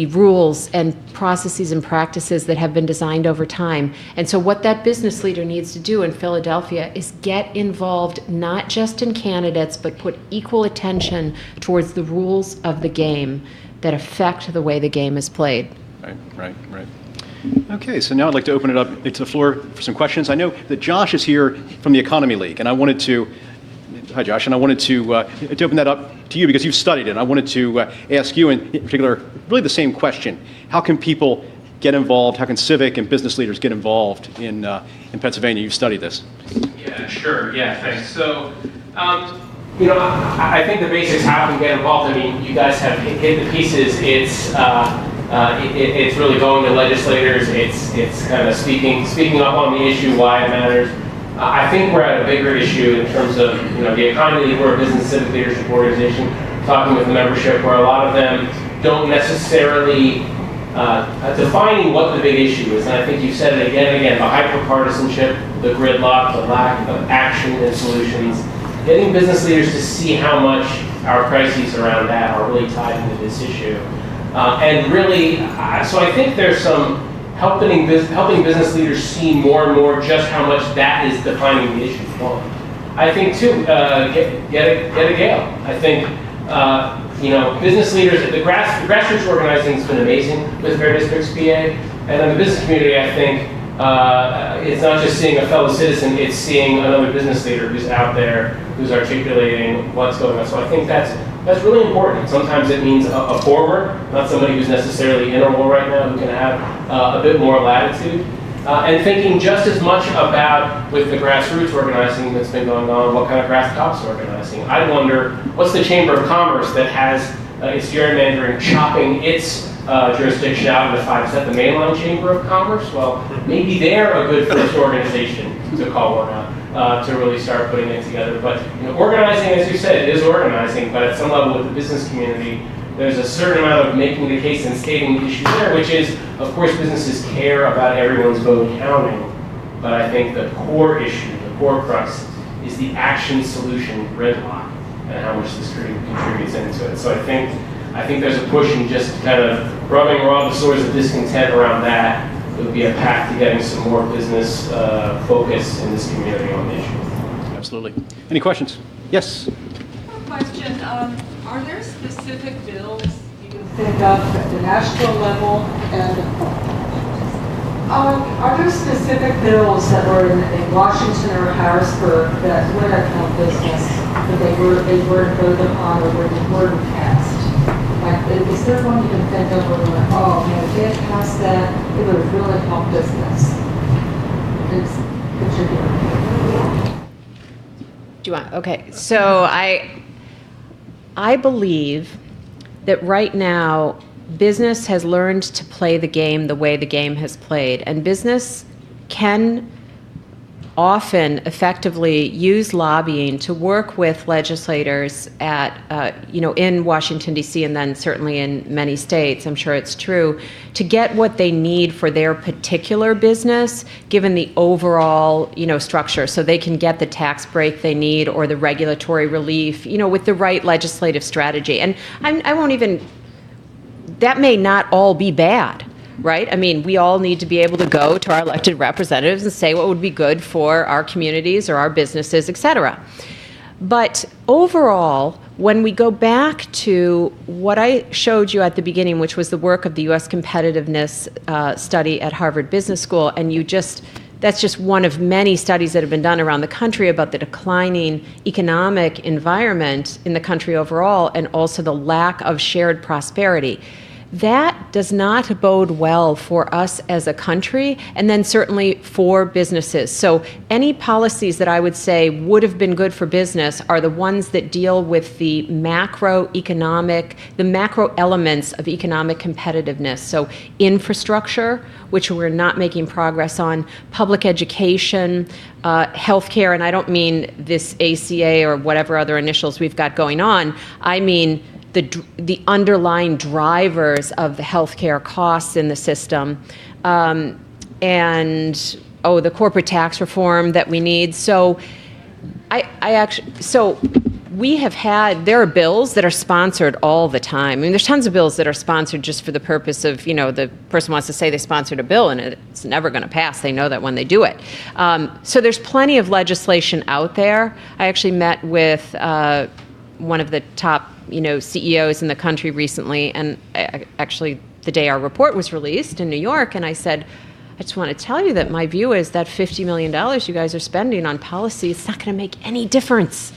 rules and processes and practices that have been designed over time. And so what that business leader needs to do in Philadelphia is get involved not just in candidates, but put equal attention towards the rules of the game that affect the way the game is played. Right. Okay, so now I'd like to open it up to the floor for some questions. I know that Josh is here from the Economy League, and I wanted to, hi Josh, and I wanted to open that up to you because you've studied it. And I wanted to ask you in particular really the same question. How can people get involved? How can civic and business leaders get involved in Pennsylvania? You've studied this. Yeah, sure. Yeah, thanks. So, I think the basics, how can we get involved? I mean, you guys have hit the pieces. It's really going to legislators. It's kind of speaking up on the issue, why it matters. I think we're at a bigger issue in terms of the Economy League, we're a business civic leadership organization, talking with the membership where a lot of them don't necessarily defining what the big issue is. And I think you've said it again and again, the hyper-partisanship, the gridlock, the lack of action and solutions, getting business leaders to see how much our crises around that are really tied into this issue. And really, so I think there's some helping business leaders see more and more just how much that is defining the issue. One, I think too, get a Gehl. I think business leaders, the grassroots organizing has been amazing with Fair Districts PA, and in the business community, I think it's not just seeing a fellow citizen; it's seeing another business leader who's out there, who's articulating what's going on. So I think that's really important. Sometimes it means a former, not somebody who's necessarily in a role right now, who can have a bit more latitude. And thinking just as much about, with the grassroots organizing that's been going on, what kind of grass tops organizing. I wonder, what's the Chamber of Commerce that has its gerrymandering chopping its jurisdiction out into 5? Is that the mainline Chamber of Commerce? Well, maybe they're a good first organization to call one out, to really start putting it together. But organizing, as you said, it is organizing, but at some level with the business community, there's a certain amount of making the case and stating the issue there, which is, of course, businesses care about everyone's vote counting, but I think the core issue, the core crux, is the action solution gridlock and how much this contributes into it. So I think there's a push in just kind of rubbing raw the sores of discontent around that. It would be a path to getting some more business focus in this community on the issue. Absolutely. Any questions? Yes. Question, are there specific bills you can think of at the national level, and are there specific bills that were in Washington or Harrisburg that would have helped business, but they weren't voted upon or weren't passed? Like, is there one you can think of where we're like, oh man, if they had passed that, it would have really helped business? Do you want? Okay, so I believe that right now business has learned to play the game the way the game has played, and business can often effectively use lobbying to work with legislators at, in Washington, D.C., and then certainly in many states, I'm sure it's true, to get what they need for their particular business, given the overall, structure, so they can get the tax break they need or the regulatory relief, with the right legislative strategy. And I won't even, that may not all be bad. Right? I mean, we all need to be able to go to our elected representatives and say what would be good for our communities or our businesses, et cetera. But overall, when we go back to what I showed you at the beginning, which was the work of the U.S. Competitiveness study at Harvard Business School, and that's just one of many studies that have been done around the country about the declining economic environment in the country overall, and also the lack of shared prosperity. that does not bode well for us as a country, and then certainly for businesses. So any policies that I would say would have been good for business are the ones that deal with the macro elements of economic competitiveness. So infrastructure, which we're not making progress on, public education, healthcare, and I don't mean this ACA or whatever other initials we've got going on. I mean the underlying drivers of the healthcare costs in the system, and the corporate tax reform that we need. So we have had, there are bills that are sponsored all the time. I mean, there's tons of bills that are sponsored just for the purpose of, the person wants to say they sponsored a bill and it's never going to pass. They know that when they do it. So there's plenty of legislation out there. I actually met with one of the top, CEOs in the country recently, and actually the day our report was released in New York, and I said, I just want to tell you that my view is that $50 million you guys are spending on policy, it's not going to make any difference.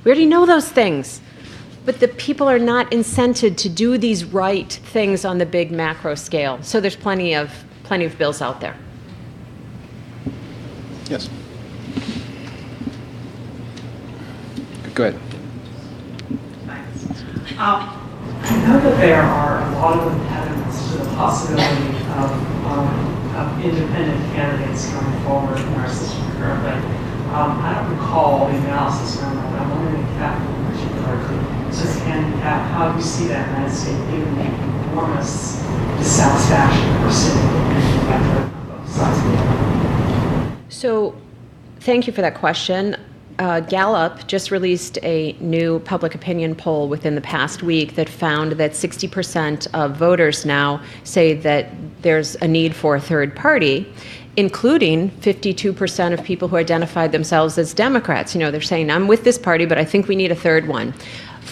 We already know those things. But the people are not incented to do these right things on the big macro scale. So there's plenty of bills out there. Yes. Go ahead. I know that there are a lot of impediments to the possibility of independent candidates coming forward in our system currently. I don't recall the analysis around that, but I'm wondering if Katherine in particular could just handicap how you see that landscape given the enormous dissatisfaction that we're seeing in the effort on both sides of the So thank you for that question. Gallup just released a new public opinion poll within the past week that found that 60% of voters now say that there's a need for a third party, including 52% of people who identified themselves as Democrats. They're saying, I'm with this party, but I think we need a third one.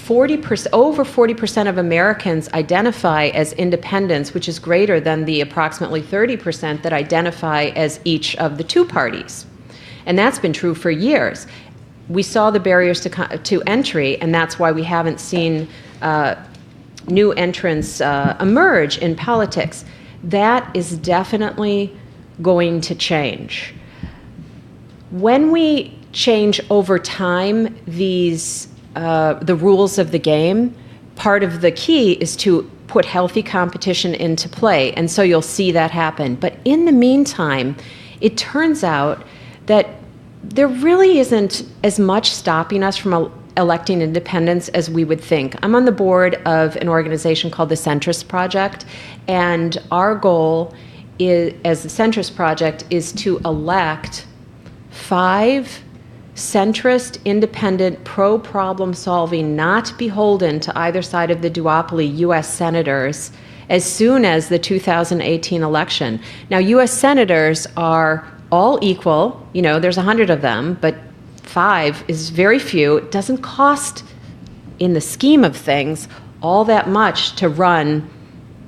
Over 40% of Americans identify as independents, which is greater than the approximately 30% that identify as each of the two parties. And that's been true for years. We saw the barriers to entry, and that's why we haven't seen new entrants emerge in politics. That is definitely going to change. When we change over time the rules of the game, part of the key is to put healthy competition into play, and so you'll see that happen. But in the meantime, it turns out that there really isn't as much stopping us from electing independents as we would think. I'm on the board of an organization called the Centrist Project, and our goal as the Centrist Project is to elect 5 centrist, independent, pro-problem solving, not beholden to either side of the duopoly U.S. senators as soon as the 2018 election. Now, U.S. senators are all equal, there's 100 of them, but 5 is very few. It doesn't cost, in the scheme of things, all that much to run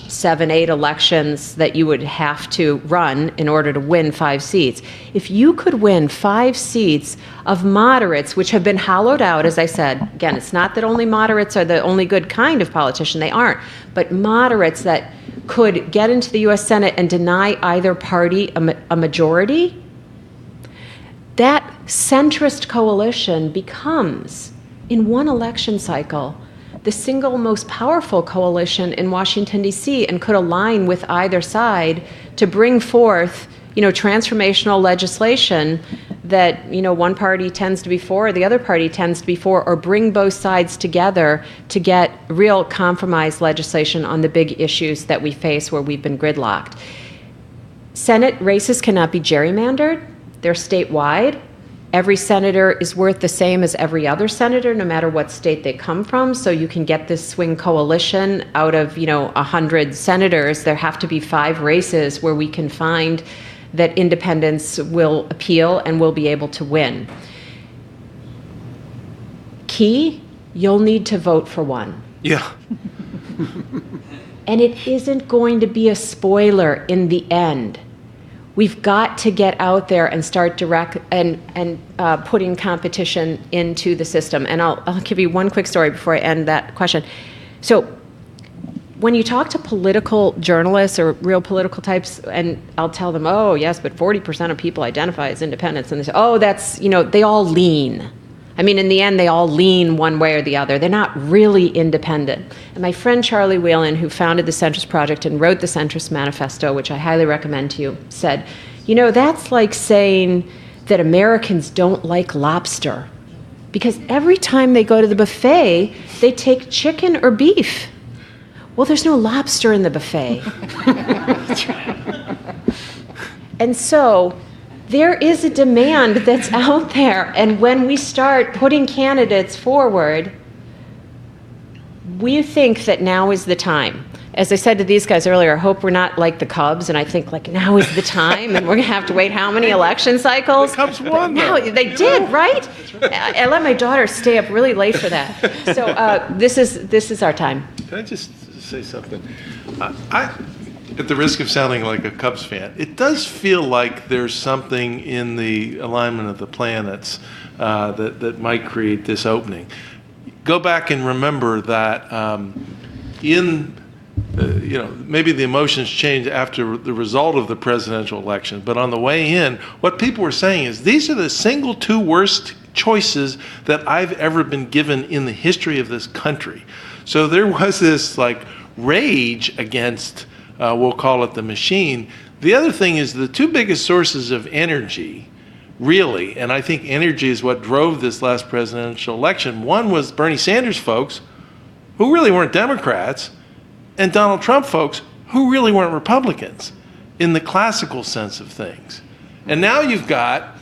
7, 8 elections that you would have to run in order to win 5 seats. If you could win 5 seats of moderates, which have been hollowed out, as I said, again, it's not that only moderates are the only good kind of politician, they aren't, but moderates that could get into the U.S. Senate and deny either party a majority, that centrist coalition becomes, in one election cycle, the single most powerful coalition in Washington, D.C., and could align with either side to bring forth, transformational legislation that, one party tends to be for, or the other party tends to be for, or bring both sides together to get real compromise legislation on the big issues that we face where we've been gridlocked. Senate races cannot be gerrymandered. They're statewide. Every senator is worth the same as every other senator, no matter what state they come from. So you can get this swing coalition out of, 100 senators. There have to be 5 races where we can find that independents will appeal and will be able to win. Key, you'll need to vote for one. Yeah. And it isn't going to be a spoiler in the end. We've got to get out there and start putting competition into the system. And I'll give you one quick story before I end that question. So when you talk to political journalists or real political types, and I'll tell them, oh, yes, but 40% of people identify as independents, and they say, oh, that's, they all lean. I mean, in the end, they all lean one way or the other. They're not really independent. And my friend Charlie Whalen, who founded the Centrist Project and wrote the Centrist Manifesto, which I highly recommend to you, said, that's like saying that Americans don't like lobster, because every time they go to the buffet, they take chicken or beef. Well, there's no lobster in the buffet. And so there is a demand that's out there. And when we start putting candidates forward, we think that now is the time. As I said to these guys earlier, I hope we're not like the Cubs, and I think now is the time, and we're going to have to wait how many election cycles? The Cubs won, No, they did, right? I let my daughter stay up really late for that. So this is our time. Can I just say something? At the risk of sounding like a Cubs fan, it does feel like there's something in the alignment of the planets that might create this opening. Go back and remember that maybe the emotions changed after the result of the presidential election, but on the way in, what people were saying is these are the single two worst choices that I've ever been given in the history of this country. So there was this rage against, we'll call it the machine. The other thing is the two biggest sources of energy, really, and I think energy is what drove this last presidential election. One was Bernie Sanders folks, who really weren't Democrats, and Donald Trump folks, who really weren't Republicans in the classical sense of things. And now you've got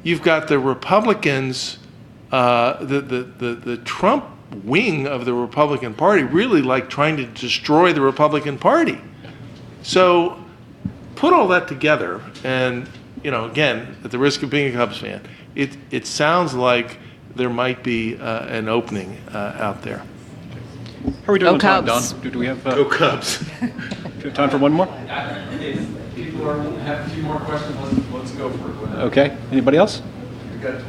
the Republicans, the Trump wing of the Republican Party really trying to destroy the Republican Party. So put all that together, and again, at the risk of being a Cubs fan, it sounds like there might be an opening out there. How are we doing on time, Cubs. Don? Do we have Go Cubs. do we have time for one more? If people have a few more questions, let's go for it. Go ahead. Okay. Anybody else? We've got some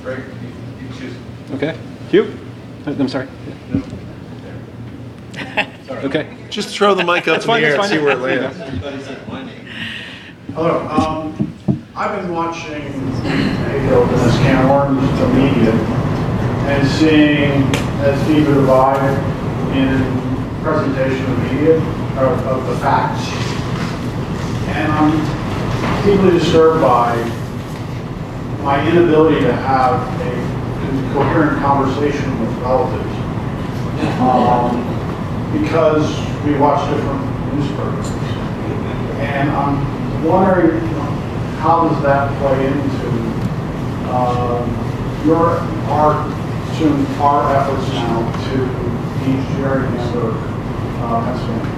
break. You can choose. Okay. Hugh? I'm sorry. Okay. Just throw the mic up in the air and see where it lands. Hello. I've been watching maybe open this can of worms to media and seeing as deep a divide in presentation of media, of the facts. And I'm deeply disturbed by my inability to have a coherent conversation with relatives. Because we watch different news programs. And I'm wondering, how does that play into our efforts now to gerrymander Pennsylvania?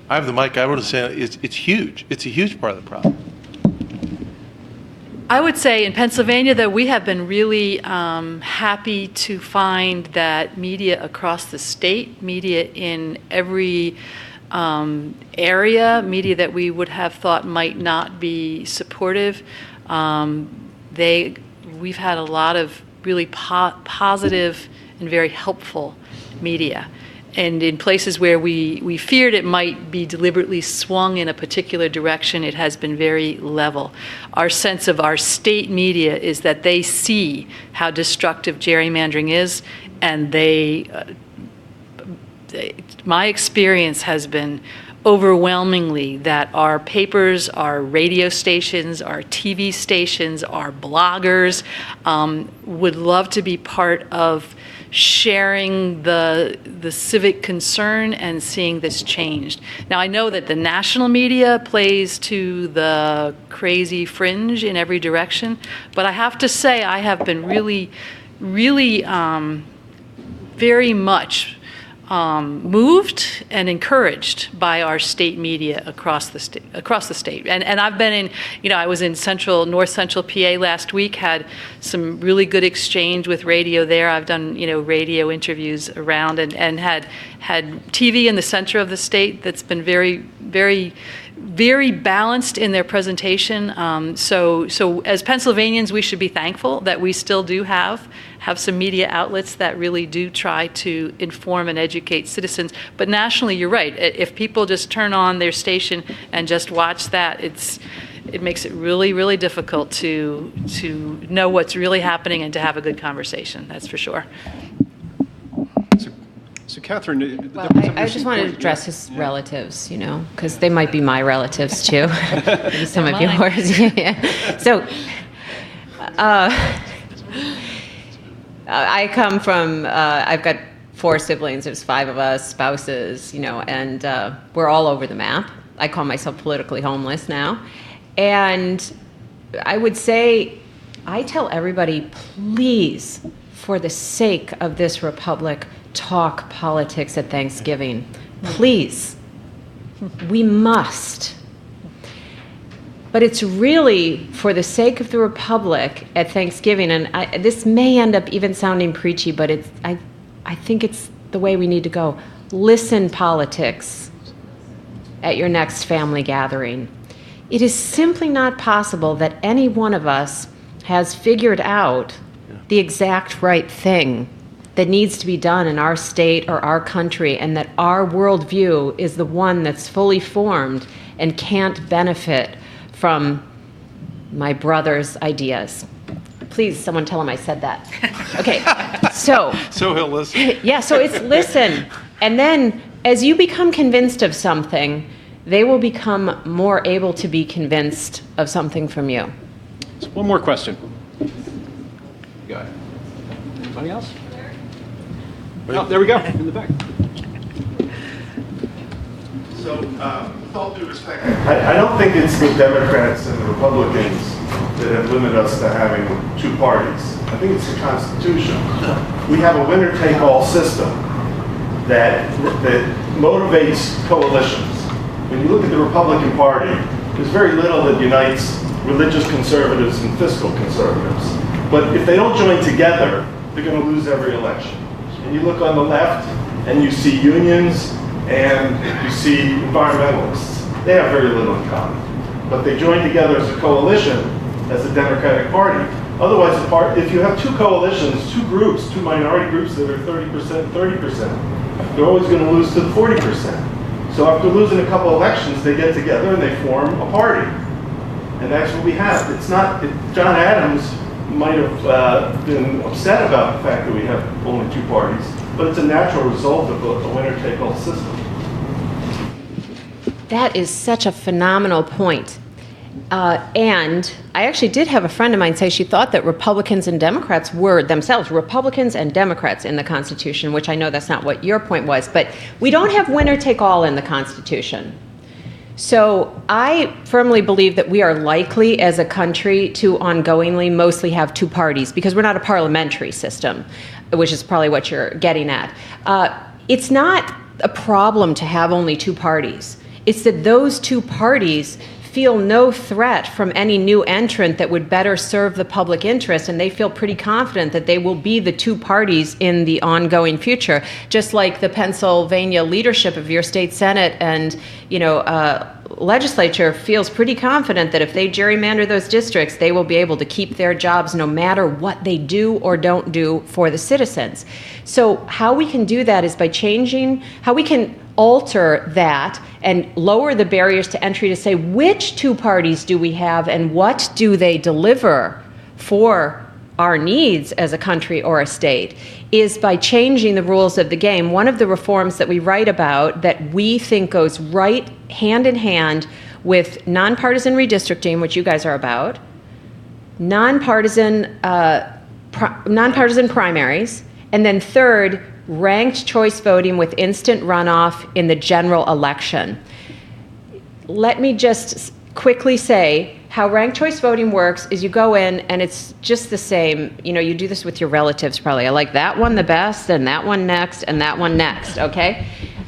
I have the mic. I want to say it's huge. It's a huge part of the problem. I would say in Pennsylvania that we have been really happy to find that media across the state, media in every area, media that we would have thought might not be supportive, we've had a lot of really positive and very helpful media. And in places where we feared it might be deliberately swung in a particular direction, it has been very level. Our sense of our state media is that they see how destructive gerrymandering is, and my experience has been overwhelmingly that our papers, our radio stations, our TV stations, our bloggers would love to be part of sharing the civic concern and seeing this changed. Now, I know that the national media plays to the crazy fringe in every direction, but I have to say I have been really, really very much moved and encouraged by our state media across the state. And I've been in, I was in North Central PA last week, had some really good exchange with radio there. I've done, radio interviews around and had TV in the center of the state that's been very, very very balanced in their presentation. So as Pennsylvanians, we should be thankful that we still do have some media outlets that really do try to inform and educate citizens. But nationally, you're right. If people just turn on their station and just watch that, it makes it really, really difficult to know what's really happening and to have a good conversation. That's for sure. So Catherine, Well, I just wanted to address his relatives, because they might be my relatives too. Maybe some of yours. Yeah. So, I come from, I've got 4 siblings, there's 5 of us, spouses, and we're all over the map. I call myself politically homeless now. And I would say, I tell everybody, please, for the sake of this republic, talk politics at Thanksgiving. Please. We must. But it's really for the sake of the republic at Thanksgiving, and this may end up even sounding preachy, but I think it's the way we need to go. Listen, politics, at your next family gathering. It is simply not possible that any one of us has figured out the exact right thing that needs to be done in our state or our country, and that our worldview is the one that's fully formed and can't benefit from my brother's ideas. Please, someone tell him I said that. Okay, so he'll listen. Yeah, so it's listen. And then as you become convinced of something, they will become more able to be convinced of something from you. So one more question. Go ahead. Anybody else? Oh, there we go, in the back. So, with all due respect, I don't think it's the Democrats and the Republicans that have limited us to having 2 parties. I think it's the Constitution. We have a winner-take-all system that motivates coalitions. When you look at the Republican Party, there's very little that unites religious conservatives and fiscal conservatives. But if they don't join together, they're going to lose every election. And you look on the left, and you see unions, and you see environmentalists. They have very little in common. But they join together as a coalition, as the Democratic Party. Otherwise, if you have 2 coalitions, 2 groups, 2 minority groups that are 30%, 30%, they're always going to lose to the 40%. So after losing a couple elections, they get together and they form a party. And that's what we have. It's not, John Adams might have been upset about the fact that we have only 2 parties, but it's a natural result of a winner-take-all system. That is such a phenomenal point. And I actually did have a friend of mine say she thought that Republicans and Democrats were themselves Republicans and Democrats in the Constitution, which I know that's not what your point was, but we don't have winner-take-all in the Constitution. So I firmly believe that we are likely as a country to ongoingly mostly have 2 parties, because we're not a parliamentary system, which is probably what you're getting at. It's not a problem to have only 2 parties. It's that those 2 parties feel no threat from any new entrant that would better serve the public interest, and they feel pretty confident that they will be the 2 parties in the ongoing future, just like the Pennsylvania leadership of your state Senate and legislature feels pretty confident that if they gerrymander those districts, they will be able to keep their jobs no matter what they do or don't do for the citizens. So how we can do that is by changing, how we can alter that and lower the barriers to entry to say which 2 parties do we have and what do they deliver for our needs as a country or a state, is by changing the rules of the game. One of the reforms that we write about that we think goes right hand in hand with nonpartisan redistricting, which you guys are about, nonpartisan primaries, and then third, ranked choice voting with instant runoff in the general election. Let me just quickly say how ranked choice voting works is you go in and it's just the same. You do this with your relatives probably. I like that one the best, and that one next, and that one next, okay?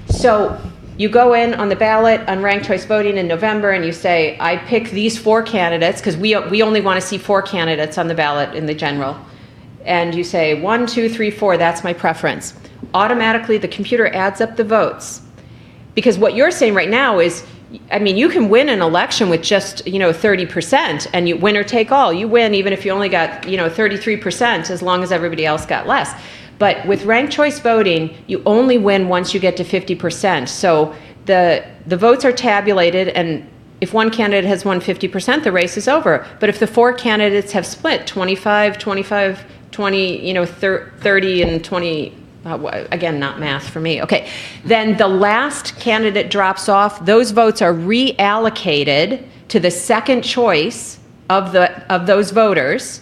So you go in on the ballot on ranked choice voting in November and you say, I pick these 4 candidates, because we only want to see 4 candidates on the ballot in the general. And you say 1, 2, 3, 4, that's my preference. Automatically the computer adds up the votes. Because what you're saying right now is I mean, you can win an election with just, 30%, and you winner take all. You win even if you only got, 33%, as long as everybody else got less. But with ranked choice voting, you only win once you get to 50%. So the votes are tabulated, and if one candidate has won 50%, the race is over. But if the 4 candidates have split 25, 25, 20, 30, and 20, again, not math for me. Okay, then the last candidate drops off. Those votes are reallocated to the second choice of those voters,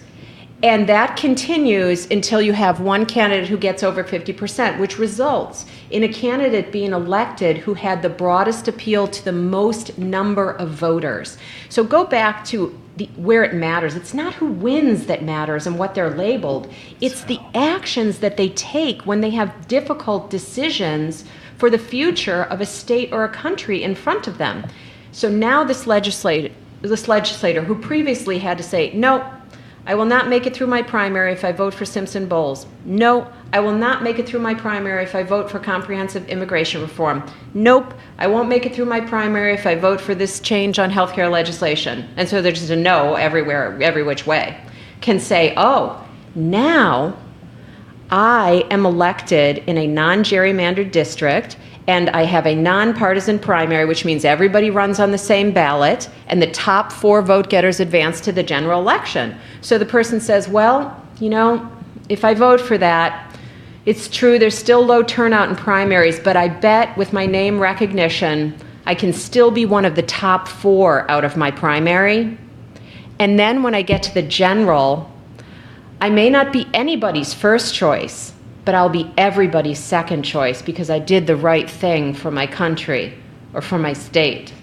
and that continues until you have one candidate who gets over 50%, which results in a candidate being elected who had the broadest appeal to the most number of voters. So go back to where it matters. It's not who wins that matters and what they're labeled. It's the actions that they take when they have difficult decisions for the future of a state or a country in front of them. So now this legislator who previously had to say, no, I will not make it through my primary if I vote for Simpson Bowles. No, I will not make it through my primary if I vote for comprehensive immigration reform. Nope, I won't make it through my primary if I vote for this change on healthcare legislation. And so there's just a no everywhere, every which way. Can say, oh, now I am elected in a non-gerrymandered district, and I have a nonpartisan primary, which means everybody runs on the same ballot, and the top 4 vote getters advance to the general election. So the person says, well, if I vote for that, it's true there's still low turnout in primaries, but I bet with my name recognition, I can still be one of the top 4 out of my primary. And then when I get to the general, I may not be anybody's first choice, but I'll be everybody's second choice because I did the right thing for my country or for my state.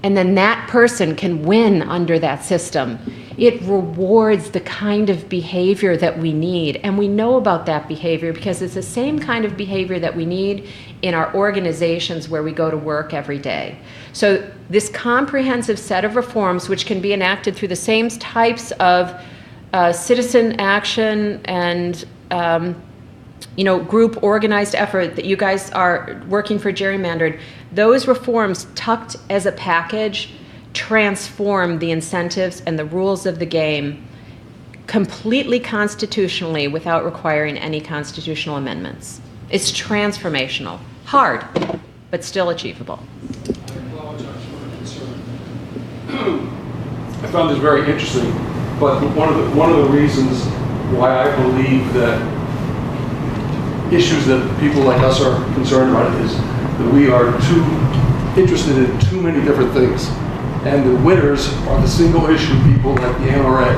And then that person can win under that system. It rewards the kind of behavior that we need. And we know about that behavior because it's the same kind of behavior that we need in our organizations where we go to work every day. So this comprehensive set of reforms, which can be enacted through the same types of citizen action and group organized effort that you guys are working for gerrymandered, those reforms tucked as a package transform the incentives and the rules of the game completely constitutionally without requiring any constitutional amendments. It's transformational. Hard, but still achievable. I apologize for the concern. I found this very interesting, but one of the reasons why I believe that issues that people like us are concerned about is that we are too interested in too many different things. And the winners are the single issue people like the NRA.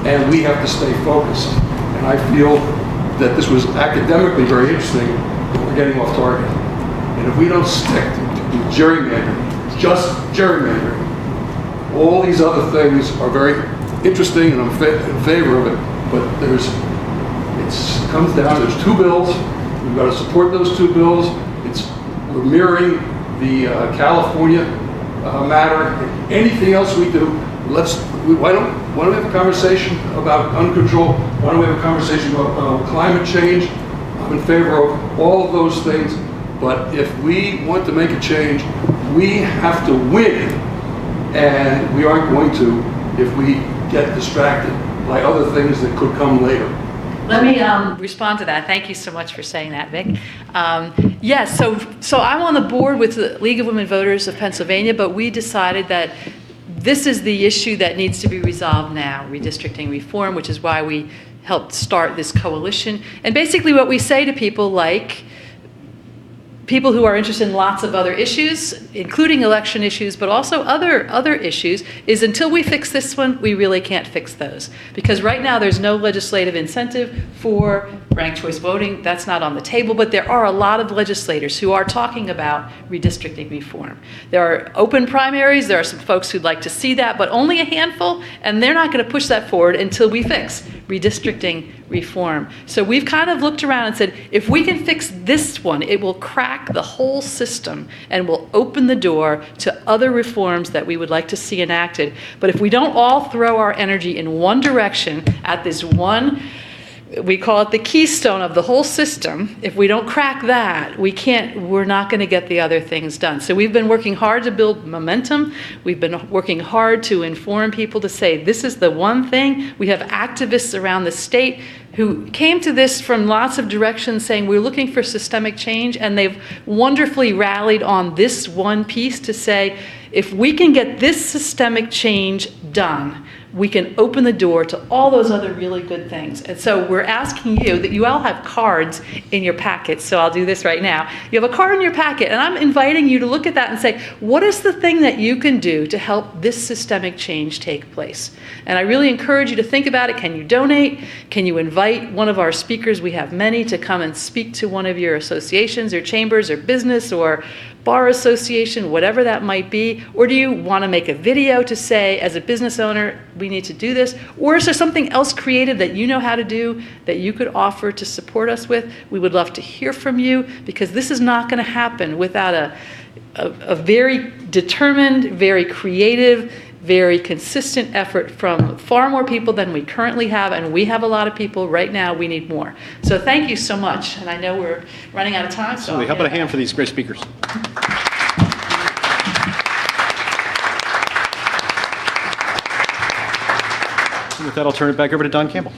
And we have to stay focused. And I feel that this was academically very interesting, but we're getting off target. And if we don't stick to gerrymandering, just gerrymandering, all these other things are very interesting and I'm in favor of it, but it comes down, there's 2 bills, we've got to support those 2 bills. We're mirroring the California matter. Anything else we do, why don't we have a conversation about gun control? Why don't we have a conversation about climate change? I'm in favor of all of those things, but if we want to make a change, we have to win, and we aren't going to if we get distracted by other things that could come later. Let me respond to that. Thank you so much for saying that, Vic. Yes, so I'm on the board with the League of Women Voters of Pennsylvania, but we decided that this is the issue that needs to be resolved now, redistricting reform, which is why we helped start this coalition. And basically what we say to people like people who are interested in lots of other issues, including election issues, but also other issues, is until we fix this one, we really can't fix those. Because right now there's no legislative incentive for ranked choice voting. That's not on the table, but there are a lot of legislators who are talking about redistricting reform. There are open primaries, there are some folks who'd like to see that, but only a handful, and they're not going to push that forward until we fix redistricting reform. So we've kind of looked around and said, if we can fix this one, it will crack the whole system and will open the door to other reforms that we would like to see enacted. But if we don't all throw our energy in one direction at this one we call it the keystone of the whole system. If we don't crack that, we're not going to get the other things done. So we've been working hard to build momentum. We've been working hard to inform people to say, this is the one thing. We have activists around the state who came to this from lots of directions saying we're looking for systemic change, and they've wonderfully rallied on this one piece to say, if we can get this systemic change done, we can open the door to all those other really good things. And so we're asking you that you all have cards in your packets, so I'll do this right now. You have a card in your packet, and I'm inviting you to look at that and say, what is the thing that you can do to help this systemic change take place? And I really encourage you to think about it. Can you donate? Can you invite one of our speakers? We have many to come and speak to one of your associations or chambers or business or bar association, whatever that might be? Or do you want to make a video to say, as a business owner, we need to do this? Or is there something else creative that you know how to do that you could offer to support us with? We would love to hear from you, because this is not going to happen without a very determined, very creative, very consistent effort from far more people than we currently have, and we have a lot of people right now. We need more. So thank you so much, and I know we're running out of time. So how about a hand for these great speakers? And with that, I'll turn it back over to Don Campbell.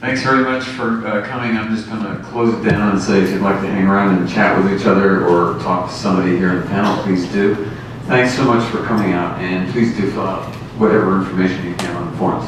Thanks very much for coming. I'm just going to close it down and say if you'd like to hang around and chat with each other or talk to somebody here in the panel, please do. Thanks so much for coming out, and please do fill out whatever information you can on the forums.